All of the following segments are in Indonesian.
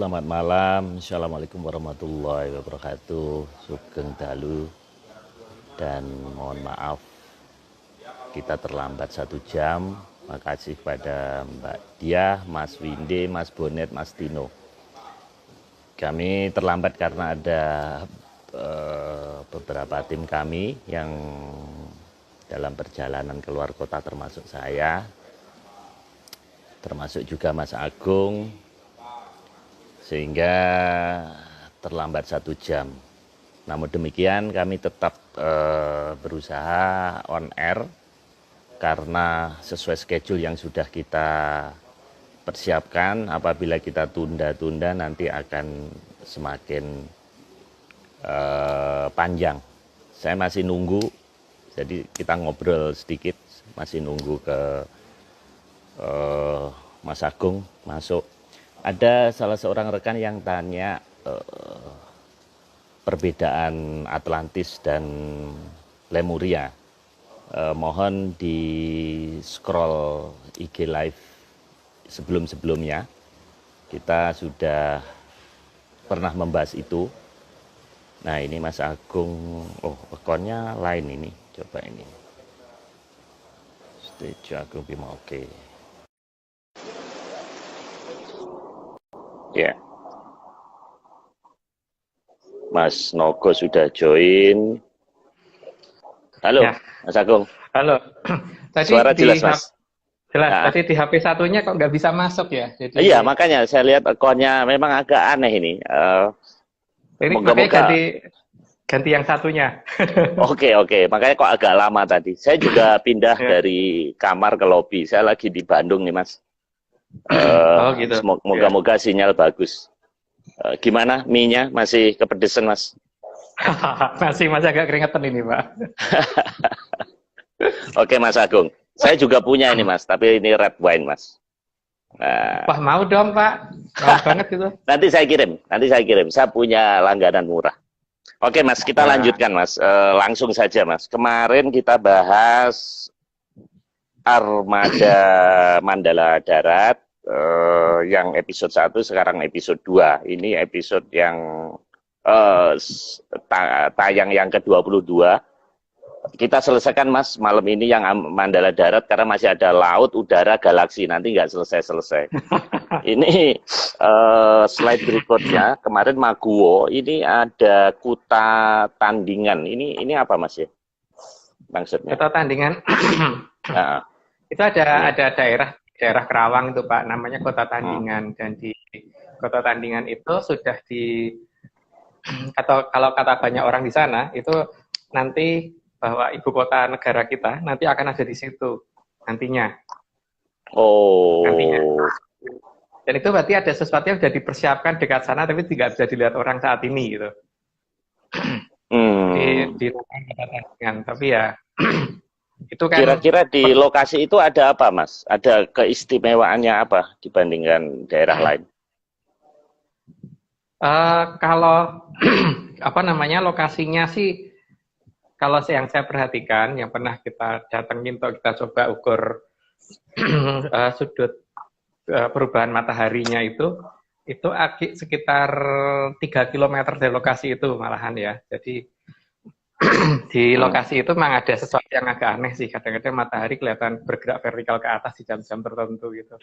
Selamat malam, Assalamualaikum warahmatullahi wabarakatuh. Sugeng Dalu dan mohon maaf kita terlambat 1 jam. Makasih pada Mbak Diah, Mas Winde, Mas Bonet, Mas Tino. Kami terlambat karena ada beberapa tim kami yang dalam perjalanan keluar kota, termasuk saya, termasuk juga Mas Agung, sehingga terlambat 1 jam. Namun demikian kami tetap berusaha on air karena sesuai schedule yang sudah kita persiapkan. Apabila kita tunda-tunda nanti akan semakin panjang. Saya masih nunggu, jadi kita ngobrol sedikit, masih nunggu ke Mas Agung masuk. Ada salah seorang rekan yang tanya perbedaan Atlantis dan Lemuria. Mohon di scroll IG Live sebelum-sebelumnya. Kita sudah pernah membahas itu. Nah ini Mas Agung, akunnya lain ini, coba ini. Stage Agung Bima, oke. Ya, Mas Nogo sudah join. Halo, ya. Mas Agung. Halo. Tadi suara jelas, Mas. Jelas. Nah. Tadi di HP satunya kok nggak bisa masuk ya? Jadi, iya, makanya saya lihat akunnya memang agak aneh ini. Ini makanya ganti yang satunya. Oke. Makanya kok agak lama tadi. Saya juga pindah dari kamar ke lobi. Saya lagi di Bandung nih, Mas. Gitu. Moga-moga sinyal bagus. Gimana mie-nya? Masih kepedesan, Mas? masih agak keringetan ini, Pak. Oke, Mas Agung. Saya juga punya ini, Mas, tapi ini red wine, Mas. Nah, wah, mau dong, Pak. Mau banget itu. Nanti saya kirim. Saya punya langganan murah. Oke, Mas, kita lanjutkan, Mas. Langsung saja, Mas. Kemarin kita bahas Armada Mandala Darat yang episode 1, sekarang episode 2. Ini episode yang tayang yang ke-22. Kita selesaikan, Mas, malam ini yang Mandala Darat karena masih ada laut, udara, galaksi. Nanti nggak selesai-selesai. Ini slide berikutnya. Kemarin Maguwo, ini ada Kuta Tandingan. Ini apa, Mas, ya? Maksudnya? Kuta Tandingan. Nah. Itu ada daerah Kerawang itu, Pak, namanya Kota Tandingan. Dan di Kota Tandingan itu sudah atau kalau kata banyak orang di sana, itu nanti bahwa ibu kota negara kita nanti akan ada di situ nantinya. Nantinya. Dan itu berarti ada sesuatu yang sudah dipersiapkan dekat sana, tapi tidak bisa dilihat orang saat ini gitu. Di Kota Tandingan. Tapi ya itu kan. Kira-kira di lokasi itu ada apa, Mas? Ada keistimewaannya apa dibandingkan daerah lain? Kalau lokasinya sih, kalau yang saya perhatikan, yang pernah kita datengin atau kita coba ukur sudut perubahan mataharinya itu sekitar 3 km dari lokasi itu malahan ya. Jadi di lokasi itu memang ada sesuatu yang agak aneh sih. Kadang-kadang matahari kelihatan bergerak vertikal ke atas di jam-jam tertentu gitu.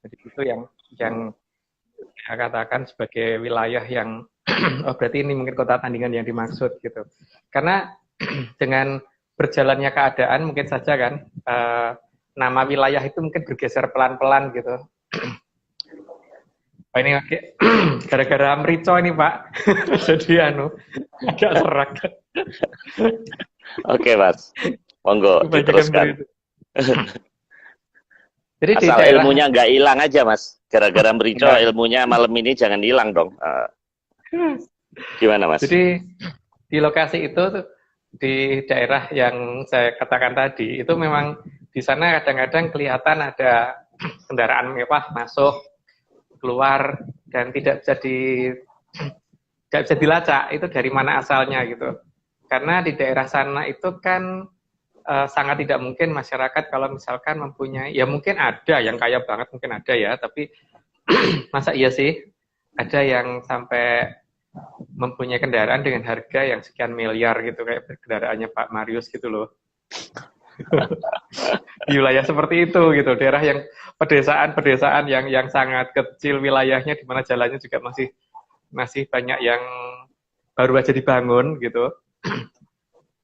Jadi itu yang saya katakan sebagai wilayah yang berarti ini mungkin Kota Tandingan yang dimaksud gitu. Karena dengan berjalannya keadaan mungkin saja kan nama wilayah itu mungkin bergeser pelan-pelan gitu. Ini gara-gara merico ini, Pak. Jadi agak serak. Oke, Mas. Monggo diteruskan. Jadi asal ilmunya nggak hilang aja, Mas. Gara-gara merico ilmunya malam ini jangan hilang dong. Gimana, Mas? Jadi di lokasi itu di daerah yang saya katakan tadi itu memang di sana kadang-kadang kelihatan ada kendaraan mewah masuk keluar dan tidak bisa dilacak itu dari mana asalnya gitu. Karena di daerah sana itu kan sangat tidak mungkin masyarakat kalau misalkan mempunyai, ya mungkin ada yang kaya banget mungkin ada ya, tapi masa iya sih ada yang sampai mempunyai kendaraan dengan harga yang sekian miliar gitu, kayak kendaraannya Pak Marius gitu loh. Di wilayah seperti itu gitu, daerah yang pedesaan yang sangat kecil wilayahnya, di mana jalannya juga masih banyak yang baru aja dibangun gitu.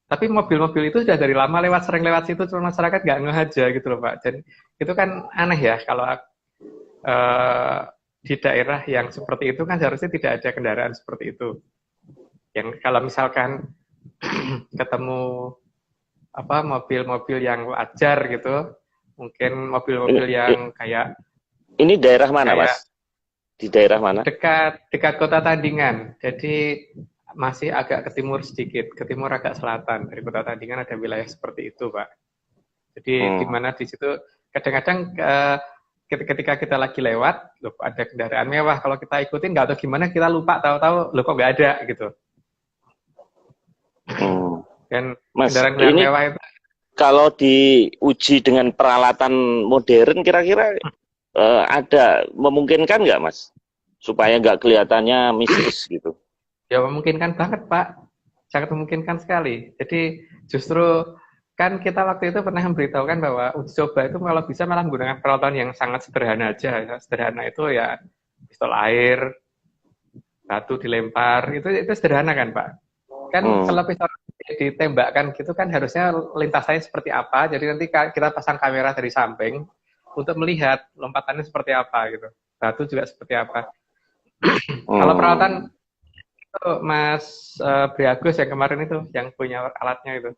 Tapi mobil-mobil itu sudah dari lama sering lewat situ, cuma masyarakat nggak ngeh aja gitu loh Pak. Dan itu kan aneh ya, kalau di daerah yang seperti itu kan seharusnya tidak ada kendaraan seperti itu. Yang kalau misalkan ketemu mobil-mobil yang wajar gitu, mungkin mobil-mobil yang kayak ini daerah mana Mas? Di daerah mana? Dekat kota Tandingan. Jadi masih agak ke timur sedikit, ke timur agak selatan dari kota Tandingan ada wilayah seperti itu Pak. Jadi di mana di situ kadang-kadang ketika kita lagi lewat, loh ada kendaraan mewah, kalau kita ikutin nggak tahu gimana kita lupa, tahu-tahu loh kok nggak ada gitu. Dan Mas, kendaraan ini mewah itu kalau diuji dengan peralatan modern kira-kira ada memungkinkan nggak Mas? Supaya nggak kelihatannya mistis gitu. Ya memungkinkan banget Pak, sangat memungkinkan sekali. Jadi justru kan kita waktu itu pernah memberitahukan bahwa uji coba itu kalau bisa malah menggunakan peralatan yang sangat sederhana aja. Sederhana itu ya pistol air, batu dilempar, itu sederhana kan Pak. Kan kalau pistol ditembakkan gitu kan harusnya lintasannya seperti apa, jadi nanti kita pasang kamera dari samping untuk melihat lompatannya seperti apa gitu. Batu juga seperti apa. Kalau peralatan itu Mas Briagus yang kemarin itu, yang punya alatnya itu.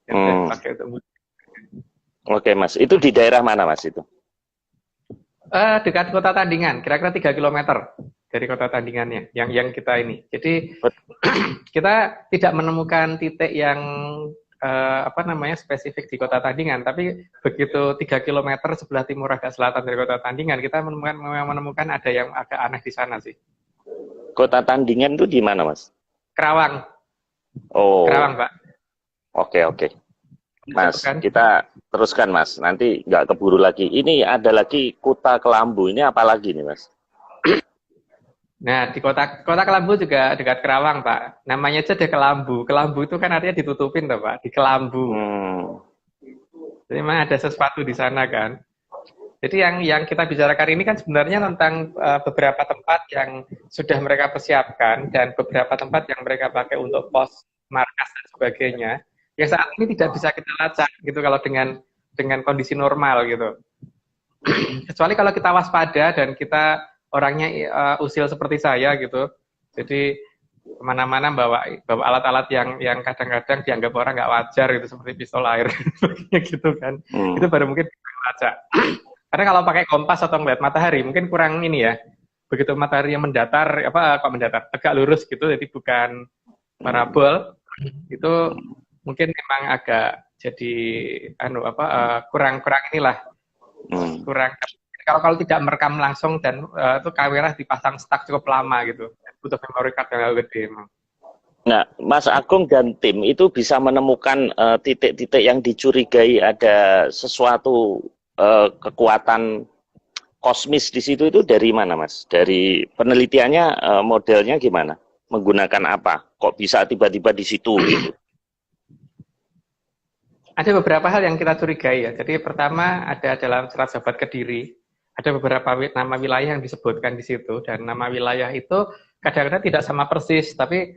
Yang pakai untuk Oke Mas, itu di daerah mana Mas itu? Dekat kota Tandingan, kira-kira 3 km dari kota Tandingannya, yang kita ini. Jadi kita tidak menemukan titik yang spesifik di kota Tandingan, tapi begitu 3 km sebelah timur agak selatan dari kota Tandingan, kita menemukan ada yang agak aneh di sana sih. Kota Tandingan itu di mana Mas? Kerawang. Oh. Kerawang Pak. Oke. Mas, kita teruskan Mas, nanti nggak keburu lagi. Ini ada lagi Kuta Kelambu, ini apa lagi nih Mas? Nah, di kota Kelambu juga dekat Kerawang, Pak. Namanya aja deh Kelambu. Kelambu itu kan artinya ditutupin, toh, Pak. Di Kelambu. Jadi memang ada sesuatu di sana, kan. Jadi yang kita bicarakan ini kan sebenarnya tentang beberapa tempat yang sudah mereka persiapkan dan beberapa tempat yang mereka pakai untuk pos, markas, dan sebagainya. Yang saat ini tidak bisa kita lacak, gitu, kalau dengan kondisi normal, gitu. Kecuali kalau kita waspada dan kita orangnya usil seperti saya gitu, jadi kemana-mana bawa alat-alat yang kadang-kadang dianggap orang nggak wajar gitu, seperti pistol air gitu kan. Itu baru mungkin kita baca. Karena kalau pakai kompas atau melihat matahari mungkin kurang ini ya, begitu matahari yang mendatar tegak lurus gitu, jadi bukan parabol, itu mungkin memang agak jadi kurang inilah, kurang. Kalau tidak merekam langsung dan itu kamera dipasang stuck cukup lama gitu, butuh memory card yang gede emang. Nah, Mas Agung dan tim itu bisa menemukan titik-titik yang dicurigai ada sesuatu kekuatan kosmis di situ, itu dari mana Mas? Dari penelitiannya, modelnya gimana? Menggunakan apa? Kok bisa tiba-tiba di situ gitu? Ada beberapa hal yang kita curigai ya. Jadi pertama ada dalam Serat Sahabat Kediri, ada beberapa nama wilayah yang disebutkan di situ, dan nama wilayah itu kadang-kadang tidak sama persis, tapi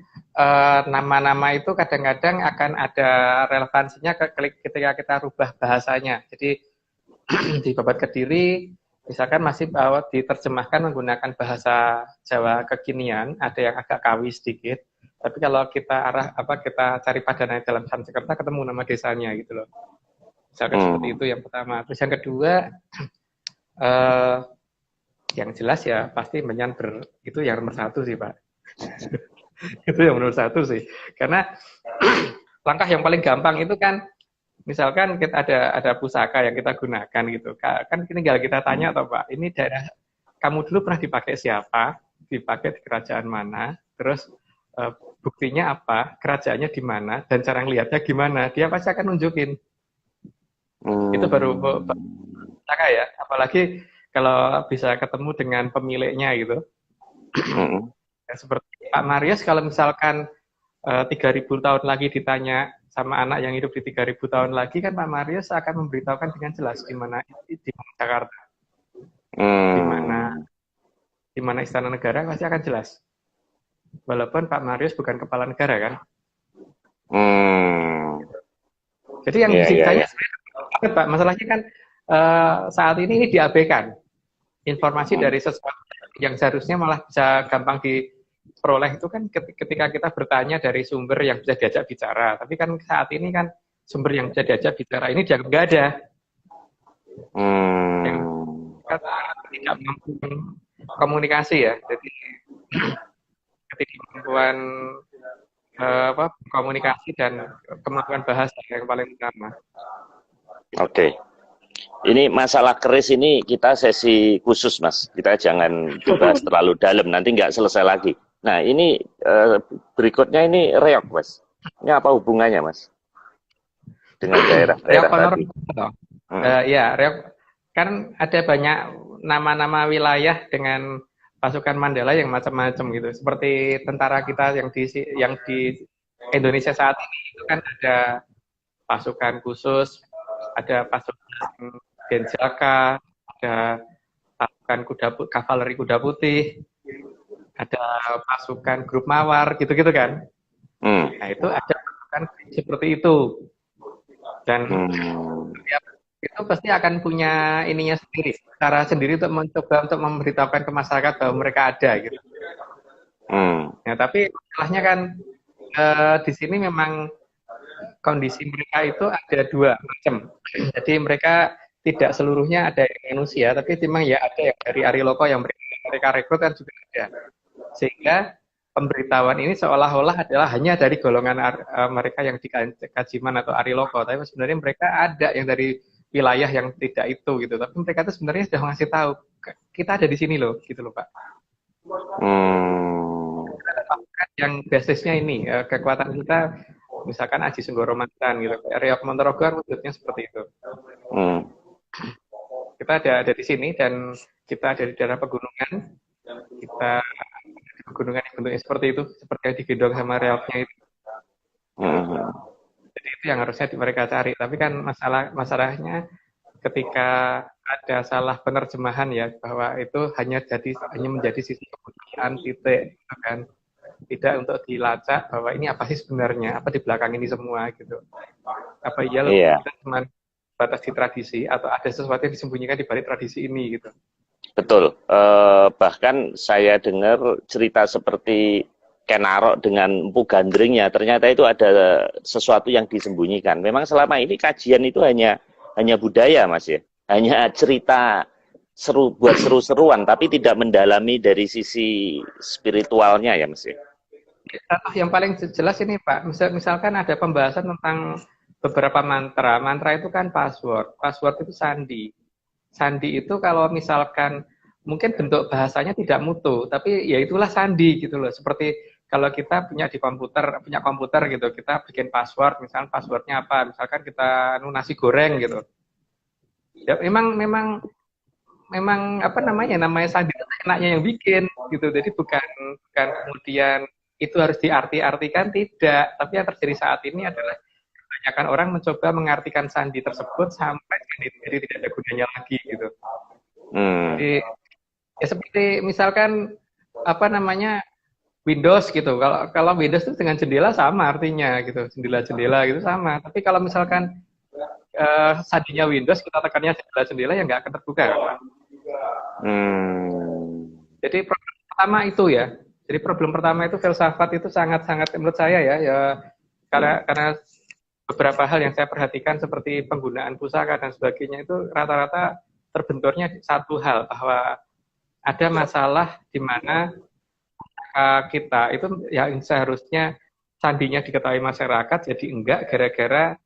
nama-nama itu kadang-kadang akan ada relevansinya ketika kita rubah bahasanya. Jadi di Babat Kediri misalkan masih diterjemahkan menggunakan bahasa Jawa kekinian, ada yang agak kawi sedikit. Tapi kalau kita kita cari padanannya dalam Sanskerta, ketemu nama desanya gitu loh. Misalkan seperti itu yang pertama. Terus yang kedua, yang jelas ya pasti Menyan itu yang nomor 1 sih Pak. Itu yang nomor 1 sih. Karena langkah yang paling gampang itu kan, misalkan kita ada pusaka yang kita gunakan gitu, kan tinggal kita tanya toh Pak, ini daerah kamu dulu pernah dipakai siapa, dipakai di kerajaan mana, terus buktinya apa, kerajaannya di mana, dan cara ngelihatnya gimana, dia pasti akan nunjukin. Itu baru pusaka ya, apalagi kalau bisa ketemu dengan pemiliknya gitu. Ya, seperti Pak Marius, kalau misalkan 3.000 tahun lagi ditanya sama anak yang hidup di 3.000 tahun lagi, kan Pak Marius akan memberitahukan dengan jelas di mana Jakarta, di mana Istana Negara pasti akan jelas. Walaupun Pak Marius bukan kepala negara kan. Jadi yang ditanya sebenarnya Pak, masalahnya kan saat ini diabaikan. Informasi dari sesuatu yang seharusnya malah bisa gampang diperoleh itu kan ketika kita bertanya dari sumber yang bisa diajak bicara. Tapi kan saat ini kan sumber yang bisa diajak bicara ini dianggap nggak ada. Yang tidak mampu komunikasi ya. Jadi ketidakmampuan komunikasi dan kemampuan bahasa yang paling utama. Oke. Ini masalah keris ini kita sesi khusus, Mas. Kita jangan bahas terlalu dalam, nanti nggak selesai lagi. Nah, ini berikutnya ini reok, Mas. Ini apa hubungannya, Mas? Dengan daerah-daerah tadi. Ya, reok. Kan ada banyak nama-nama wilayah dengan pasukan Mandala yang macam-macam gitu. Seperti tentara kita yang di Indonesia saat ini itu kan ada pasukan khusus, ada pasukan Denjaka, ada pasukan kavaleri kuda putih, ada pasukan grup mawar, gitu-gitu kan. Nah itu ada pasukan seperti itu. Dan itu pasti akan punya ininya sendiri, cara sendiri untuk mencoba untuk memberitahukan ke masyarakat bahwa mereka ada gitu. Ya, tapi masalahnya kan di sini memang kondisi mereka itu ada dua macam. Jadi mereka tidak seluruhnya ada yang manusia, tapi memang ya ada yang dari Ariloko yang mereka rekrut kan juga ada. Sehingga pemberitahuan ini seolah-olah adalah hanya dari golongan mereka yang di Kajiman atau Ariloko, tapi sebenarnya mereka ada yang dari wilayah yang tidak itu gitu. Tapi mereka itu sebenarnya sudah ngasih tahu kita ada di sini loh, gitu loh Pak. Yang basisnya ini kekuatan kita, misalkan Aji Senggoro Mantan gitu, Reok Montorogo wujudnya seperti itu. Kita ada di sini dan kita ada di daerah pegunungan. Kita di pegunungan yang bentuknya seperti itu, seperti yang digendong sama reoknya itu. Jadi itu yang harusnya mereka cari. Tapi kan masalahnya ketika ada salah penerjemahan ya, bahwa itu hanya menjadi sisi kebudayaan titik, gitu kan. Tidak untuk dilacak bahwa ini apa sih sebenarnya, apa di belakang ini semua gitu. Apa kita cuma batas di tradisi atau ada sesuatu yang disembunyikan di balik tradisi ini gitu. Betul. Bahkan saya dengar cerita seperti Kenarok dengan Empu Gandringnya, ternyata itu ada sesuatu yang disembunyikan. Memang selama ini kajian itu hanya budaya, Mas ya. Hanya cerita buat seru-seruan, tapi tidak mendalami dari sisi spiritualnya ya, Mas ya. Yang paling jelas ini Pak, misalkan ada pembahasan tentang beberapa mantra. Mantra itu kan password itu sandi. Sandi itu kalau misalkan mungkin bentuk bahasanya tidak mutu, tapi ya itulah sandi gitu loh. Seperti kalau kita punya komputer gitu, kita bikin password, misalkan passwordnya apa? Misalkan kita nasi goreng gitu. Ya memang apa namanya sandi itu enaknya yang bikin gitu. Jadi bukan kemudian itu harus diartikan, tidak. Tapi yang terjadi saat ini adalah kebanyakan orang mencoba mengartikan sandi tersebut sampai jadi tidak ada gunanya lagi gitu. Jadi ya seperti misalkan apa namanya Windows gitu. Kalau Windows itu dengan jendela sama artinya gitu, jendela gitu sama. Tapi kalau misalkan sandinya Windows kita tekannya jendela yang nggak akan terbuka. Jadi problem pertama itu ya. Jadi problem pertama itu filsafat itu sangat-sangat menurut saya ya karena beberapa hal yang saya perhatikan seperti penggunaan pusaka dan sebagainya itu rata-rata terbenturnya satu hal, bahwa ada masalah di mana kita itu yang seharusnya sandinya diketahui masyarakat jadi enggak gara-gara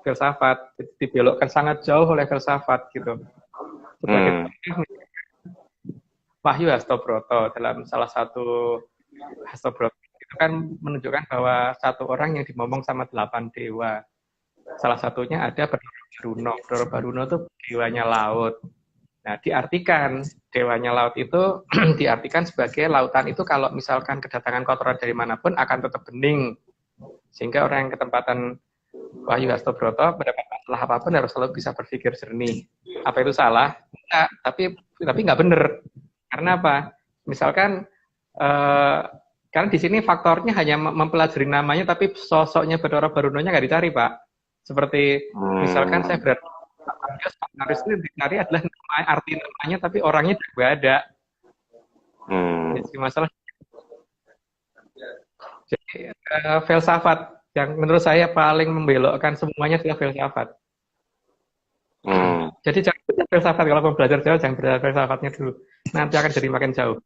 filsafat, dibelokkan sangat jauh oleh filsafat gitu. Sebagai Wahyu Hastobroto dalam salah satu Hastobroto itu kan menunjukkan bahwa satu orang yang dimomong sama 8 dewa. Salah satunya ada Baruno. Baruno itu dewanya laut. Nah, diartikan dewanya laut itu diartikan sebagai lautan itu kalau misalkan kedatangan kotoran dari manapun akan tetap bening. Sehingga orang yang ketempatan Wahyu Hastobroto mendapat masalah apapun harus selalu bisa berpikir jernih. Apa itu salah? Enggak, tapi nggak benar. Karena apa? Misalkan karena di sini faktornya hanya mempelajari namanya, tapi sosoknya Bathara Barunonya nggak dicari, Pak. Seperti misalkan saya berarti harus itu dicari adalah nama, arti namanya, tapi orangnya juga ada. Jadi masalah. Jadi filsafat yang menurut saya paling membelokkan semuanya adalah filsafat. Jadi jangan belajar filsafat, kalau mau belajar Jawa jangan belajar filsafatnya dulu. Nanti akan jadi makin jauh.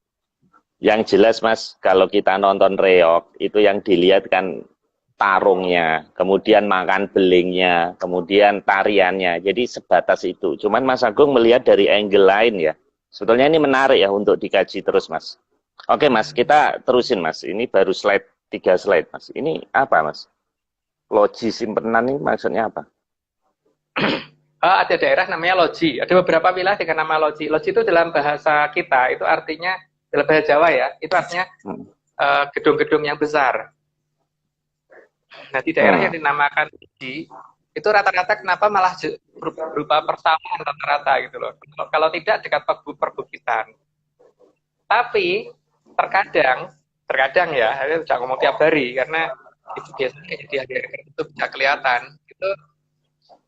Yang jelas Mas, kalau kita nonton reog, itu yang dilihat kan tarungnya, kemudian makan belingnya, kemudian tariannya. Jadi sebatas itu. Cuman Mas Agung melihat dari angle lain ya. Sebetulnya ini menarik ya untuk dikaji terus Mas. Oke Mas, kita terusin Mas. Ini baru 3 slide Mas. Ini apa Mas? Loji simpenan ini maksudnya apa? Ada daerah namanya loji. Ada beberapa wilayah dengan nama loji. Loji itu dalam bahasa kita, itu artinya, dalam bahasa Jawa ya, itu artinya gedung-gedung yang besar. Nah, di daerah yang dinamakan loji, itu rata-rata kenapa malah berupa persawahan rata-rata gitu loh. Kalau tidak dekat perbukitan. Tapi terkadang ya, saya tidak ngomong tiap hari, karena itu biasanya di hari-hari itu bisa kelihatan. Itu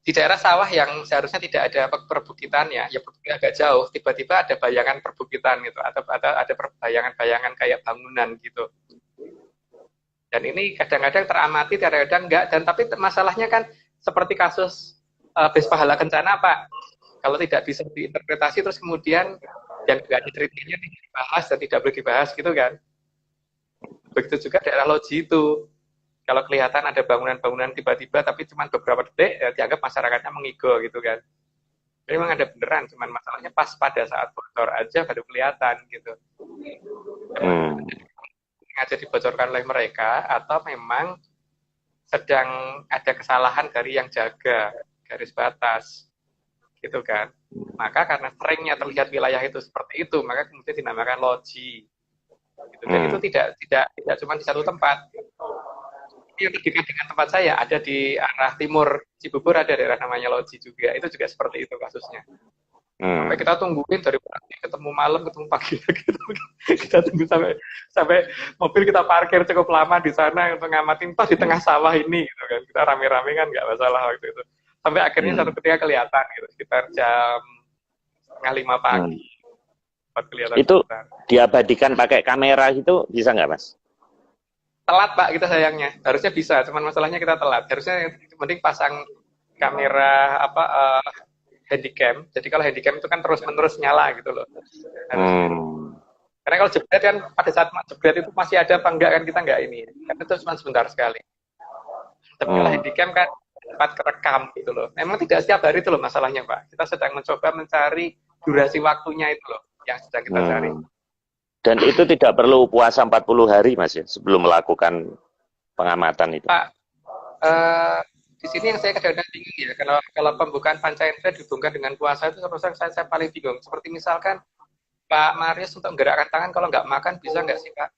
di daerah sawah yang seharusnya tidak ada perbukitannya, ya perbukitan agak jauh, tiba-tiba ada bayangan perbukitan gitu, atau ada bayangan-bayangan kayak bangunan gitu. Dan ini kadang-kadang teramati, kadang-kadang enggak. Dan tapi masalahnya kan seperti kasus bes pahala kencana, Pak. Kalau tidak bisa diinterpretasi terus kemudian yang enggak ceritanya tidak dibahas dan tidak boleh dibahas gitu kan. Begitu juga daerah loji itu. Kalau kelihatan ada bangunan-bangunan tiba-tiba tapi cuma beberapa detik ya dianggap masyarakatnya mengigo gitu kan. Jadi memang ada beneran, cuman masalahnya pas pada saat bocor aja baru kelihatan gitu. Sengaja dibocorkan oleh mereka atau memang sedang ada kesalahan dari yang jaga garis batas gitu kan. Maka karena seringnya terlihat wilayah itu seperti itu, maka kemudian dinamakan loji. Gitu. Dan itu tidak cuma di satu tempat. Yang terdekat dengan tempat saya ada di arah timur Cibubur, ada daerah namanya Loji juga. Itu juga seperti itu kasusnya. Sampai kita tungguin dari pagi ketemu malam, ketemu pagi gitu. Kita tunggu sampai mobil kita parkir cukup lama di sana untuk ngamatin pas di tengah sawah ini gitu kan. Kita rame-rame kan nggak masalah waktu itu. Sampai akhirnya satu ketika kelihatan gitu sekitar jam 4:30 pagi. Itu diabadikan pakai kamera itu bisa nggak Mas? Telat Pak kita sayangnya, harusnya bisa, cuman masalahnya kita telat. Harusnya mending pasang kamera handycam. Jadi kalau handycam itu kan terus-menerus nyala gitu loh. Karena kalau jebret kan pada saat jebret itu masih ada apa enggak kan kita enggak ini. Karena itu cuma sebentar sekali. Tapi kalau handycam kan cepat kerekam gitu loh. Memang tidak setiap hari itu loh masalahnya Pak. Kita sedang mencoba mencari durasi waktunya itu loh yang sedang kita cari. Dan itu tidak perlu puasa 40 hari Mas ya, sebelum melakukan pengamatan itu. Pak, di sini yang saya kadang-kadang bingung ya, kalau pembukaan Pancaindra dihubungkan dengan puasa itu saya paling bingung. Seperti misalkan Pak Marius untuk menggerakkan tangan kalau nggak makan bisa nggak sih Pak?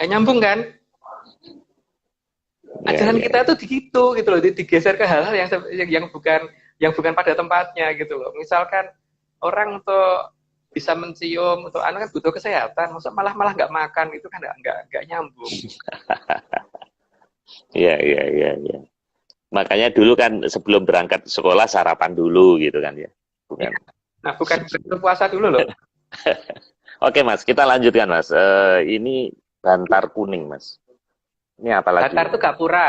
Nggak nyambung kan? Ajaran kita tuh gitu loh, digeser ke hal-hal yang bukan pada tempatnya gitu loh. Misalkan orang untuk bisa mencium untuk anak kan butuh kesehatan, maksud malah nggak makan itu kan nggak nyambung. Iya. Makanya dulu kan sebelum berangkat sekolah sarapan dulu gitu kan ya. Bukan. Nah bukan puasa dulu loh. Oke Mas, kita lanjutkan Mas. Ini bantar kuning Mas. Ini apa lagi? Bantar itu gapura.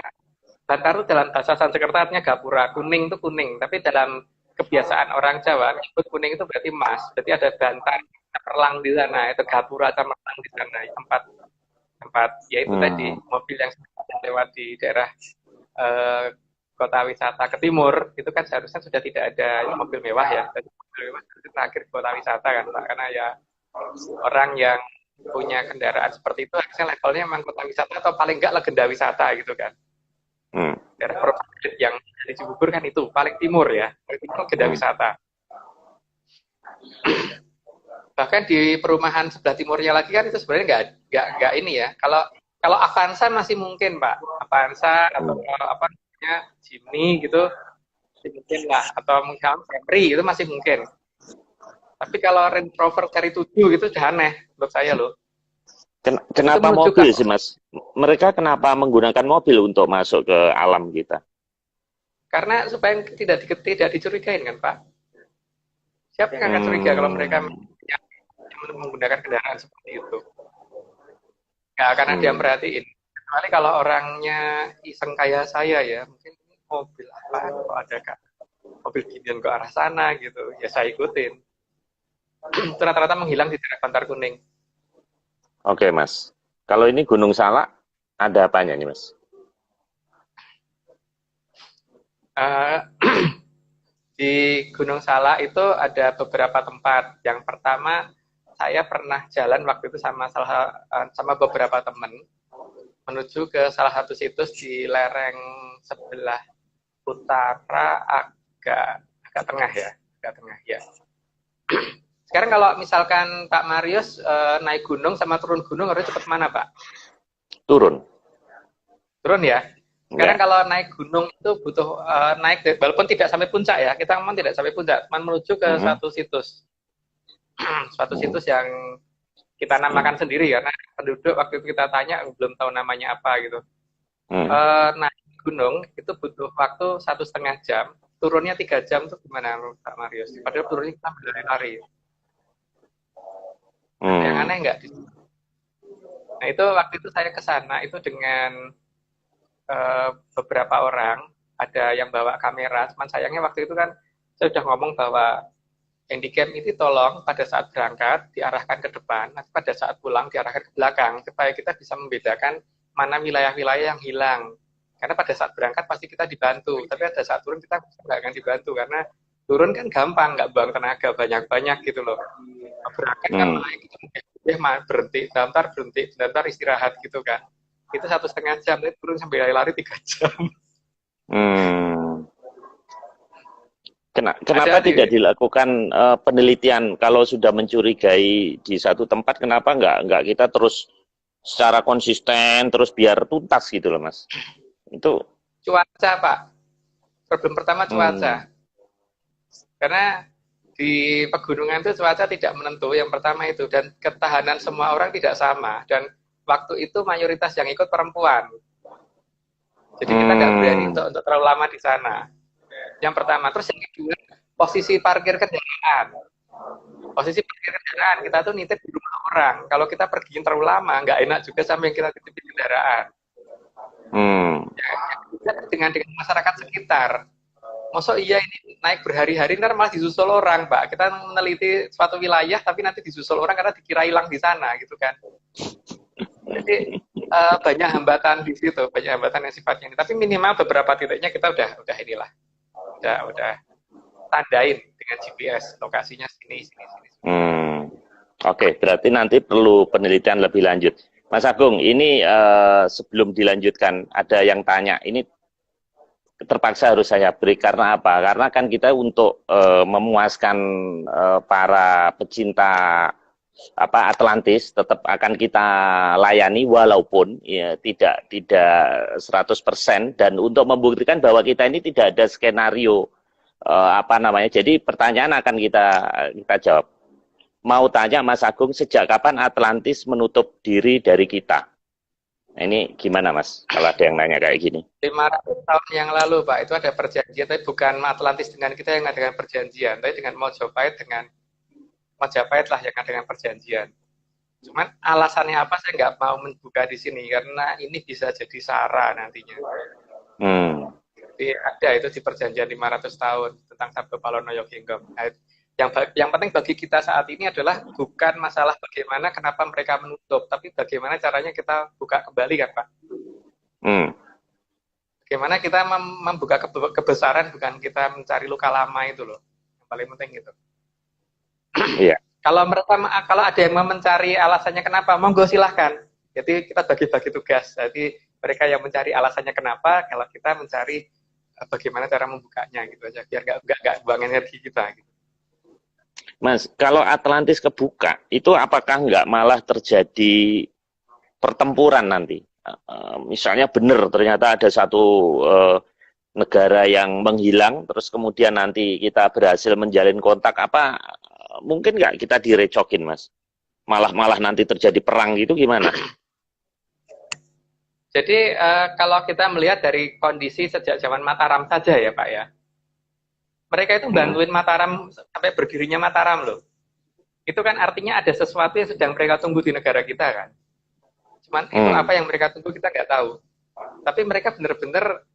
Bantar itu dalam bahasa Sanskerta artinya gapura. Kuning itu kuning, tapi dalam kebiasaan orang Jawa, nyebut kuning itu berarti emas. Berarti ada bantar cemerlang di sana, itu gapura cemerlang di sana, tempat yaitu tadi mobil yang lewat di daerah kota wisata ke timur, itu kan seharusnya sudah tidak ada mobil mewah ya. Jadi mobil mewah itu terakhir kota wisata kan Pak, karena ya orang yang punya kendaraan seperti itu harusnya levelnya memang kota wisata atau paling enggak legenda wisata gitu kan. Daerah yang dari Cibubur kan itu paling timur ya, paling timur legenda wisata. Bahkan di perumahan sebelah timurnya lagi kan itu sebenarnya nggak ini ya. Kalau Avanza masih mungkin Pak, Avanza atau apa namanya Jimny gitu masih mungkin lah, atau mungkin Camry itu masih mungkin. Tapi kalau Range Rover seri 7 gitu udah aneh menurut saya loh. Kenapa mobil sih Mas? Mereka kenapa menggunakan mobil untuk masuk ke alam kita? Karena supaya tidak dicurigain kan Pak. Siapa yang akan curiga kalau mereka yang menggunakan kendaraan seperti itu? Nggak akan ada yang perhatiin. Kecuali kalau orangnya iseng kayak saya ya, mungkin mobil apa kok ada kak mobil ginian ke arah sana gitu, ya saya ikutin. Itu rata-rata menghilang di daerah Bantar Kuning. Oke Mas, kalau ini Gunung Salak ada apanya nih Mas? Di Gunung Salak itu ada beberapa tempat. Yang pertama, saya pernah jalan waktu itu sama beberapa teman menuju ke salah satu situs di lereng sebelah utara agak tengah ya. Sekarang kalau misalkan Pak Marius naik gunung sama turun gunung harus cepat mana Pak? Turun ya. Sekarang kalau naik gunung itu butuh naik, walaupun tidak sampai puncak ya, kita memang tidak sampai puncak, cuma menuju ke suatu situs. Suatu situs yang kita namakan sendiri karena penduduk waktu itu kita tanya belum tahu namanya apa gitu. Naik gunung itu butuh waktu 1,5 jam, turunnya 3 jam tuh gimana Pak Marius? Padahal turunnya kita berlari-lari. Yang aneh nggak? Nah itu waktu itu saya ke sana itu dengan beberapa orang, ada yang bawa kamera, cuman sayangnya waktu itu kan saya sudah ngomong bahwa handycam itu tolong pada saat berangkat diarahkan ke depan, nanti pada saat pulang diarahkan ke belakang, supaya kita bisa membedakan mana wilayah-wilayah yang hilang. Karena pada saat berangkat pasti kita dibantu, tapi pada saat turun kita nggak akan dibantu, karena turun kan gampang, nggak buang tenaga banyak-banyak gitu loh. Berangkat kan berhenti, bentar istirahat gitu kan. Itu 1,5 jam, tapi turun sampai lari 3 jam. Kenapa tidak dilakukan penelitian kalau sudah mencurigai di satu tempat? Kenapa nggak kita terus secara konsisten terus biar tuntas gitu loh Mas? Itu cuaca Pak. Problem pertama cuaca. Karena di pegunungan itu cuaca tidak menentu. Yang pertama itu, dan ketahanan semua orang tidak sama. Dan waktu itu mayoritas yang ikut perempuan. Jadi kita nggak berani untuk terlalu lama di sana. Yang pertama. Terus yang kedua, posisi parkir kendaraan. Posisi parkir kendaraan, kita tuh nitip di rumah orang. Kalau kita pergi terlalu lama, nggak enak juga sama yang kita titip di kendaraan. Ya, dengan masyarakat sekitar. Maksud iya ini naik berhari-hari, ntar malah disusul orang, Pak. Kita meneliti suatu wilayah, tapi nanti disusul orang karena dikira hilang di sana, gitu kan. Jadi banyak hambatan di situ, banyak hambatan yang sifatnya ini. Tapi minimal beberapa titiknya kita udah tandain dengan GPS lokasinya sini. Oke, berarti nanti perlu penelitian lebih lanjut. Mas Agung, ini sebelum dilanjutkan ada yang tanya, ini terpaksa harus saya break karena apa? Karena kan kita untuk memuaskan para pecinta Atlantis tetap akan kita layani walaupun ya, tidak 100%, dan untuk membuktikan bahwa kita ini tidak ada skenario jadi pertanyaan akan kita jawab. Mau tanya Mas Agung, sejak kapan Atlantis menutup diri dari kita? Nah, ini gimana Mas kalau ada yang nanya kayak gini? 500 tahun yang lalu Pak, itu ada perjanjian, tapi bukan Atlantis dengan kita yang ada dengan perjanjian, tapi dengan Majapahit lah yang ada dengan perjanjian. Cuman alasannya apa saya nggak mau membuka di sini karena ini bisa jadi sara nantinya. Jadi ada itu di perjanjian 500 tahun tentang Sabdo Palono Yoginggom. Yang penting bagi kita saat ini adalah bukan masalah bagaimana kenapa mereka menutup, tapi bagaimana caranya kita buka kembali kan Pak. Bagaimana kita membuka kebesaran, bukan kita mencari luka lama itu loh. Yang paling penting gitu. Iya. Kalau ada yang mau mencari alasannya kenapa, monggo silahkan. Jadi kita bagi-bagi tugas. Jadi mereka yang mencari alasannya kenapa, kalau kita mencari bagaimana cara membukanya gitu aja, biar nggak buang energi kita. Gitu. Mas, kalau Atlantis kebuka, itu apakah nggak malah terjadi pertempuran nanti? Misalnya benar ternyata ada satu negara yang menghilang, terus kemudian nanti kita berhasil menjalin kontak, apa mungkin nggak kita direcokin, Mas? Malah nanti terjadi perang gitu gimana? Jadi kalau kita melihat dari kondisi sejak zaman Mataram saja ya Pak ya, mereka itu bantuin Mataram sampai berdirinya Mataram loh. Itu kan artinya ada sesuatu yang sedang mereka tunggu di negara kita kan. Cuman itu apa yang mereka tunggu kita nggak tahu. Tapi mereka benar-benar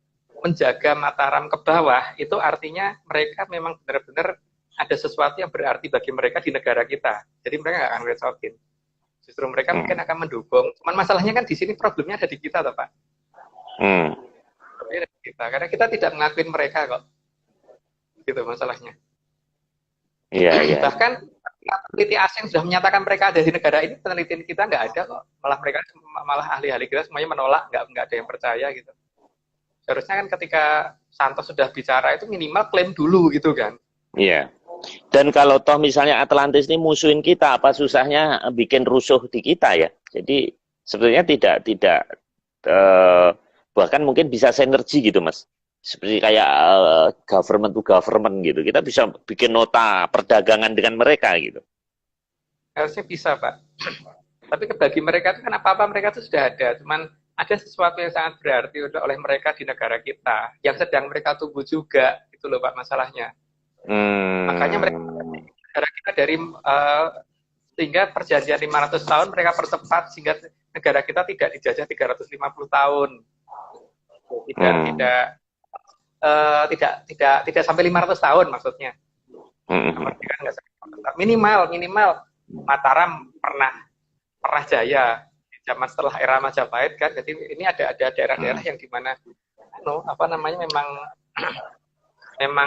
menjaga Mataram ke bawah, itu artinya mereka memang benar-benar ada sesuatu yang berarti bagi mereka di negara kita. Jadi mereka nggak akan recokin. Justru mereka mungkin akan mendukung. Cuman masalahnya kan di sini problemnya ada di kita, toh, Pak. Problemnya ada di kita. Karena kita tidak mengakuin mereka kok. Gitu masalahnya. Iya. Bahkan peneliti asing sudah menyatakan mereka ada di negara ini, penelitian kita nggak ada kok. Malah ahli-ahli kita semuanya menolak, nggak ada yang percaya gitu. Seharusnya kan ketika Santos sudah bicara itu minimal klaim dulu gitu kan. Iya. Dan kalau toh misalnya Atlantis ini musuhin kita, apa susahnya bikin rusuh di kita ya? Jadi sebetulnya tidak bahkan mungkin bisa sinergi gitu, Mas. Seperti kayak government to government gitu. Kita bisa bikin nota perdagangan dengan mereka gitu. Harusnya bisa, Pak. Tapi bagi mereka itu kan apa-apa mereka itu sudah ada. Cuman ada sesuatu yang sangat berarti oleh mereka di negara kita yang sedang mereka tunggu juga. Itu loh Pak masalahnya. Makanya mereka negara kita dari sehingga perjanjian 500 tahun mereka percepat sehingga negara kita tidak dijajah 350 tahun. Tidak sampai 500 tahun maksudnya. Minimal Mataram pernah jaya di zaman setelah era Majapahit kan. Jadi ini ada daerah-daerah yang dimana memang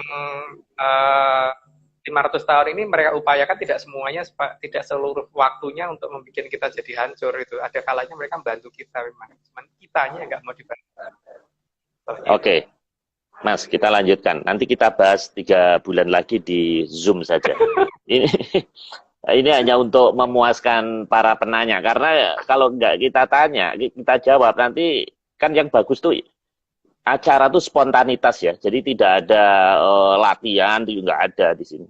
500 tahun ini mereka upayakan tidak semuanya, tidak seluruh waktunya untuk membuat kita jadi hancur itu. Ada kalanya mereka membantu kita memang. Cuman kitanya nggak mau dibantu. Oke. Mas, kita lanjutkan. Nanti kita bahas 3 bulan lagi di Zoom saja. Ini hanya untuk memuaskan para penanya. Karena kalau nggak kita tanya, kita jawab, nanti kan yang bagus tuh acara tuh spontanitas ya, jadi tidak ada latihan, itu nggak ada di sini.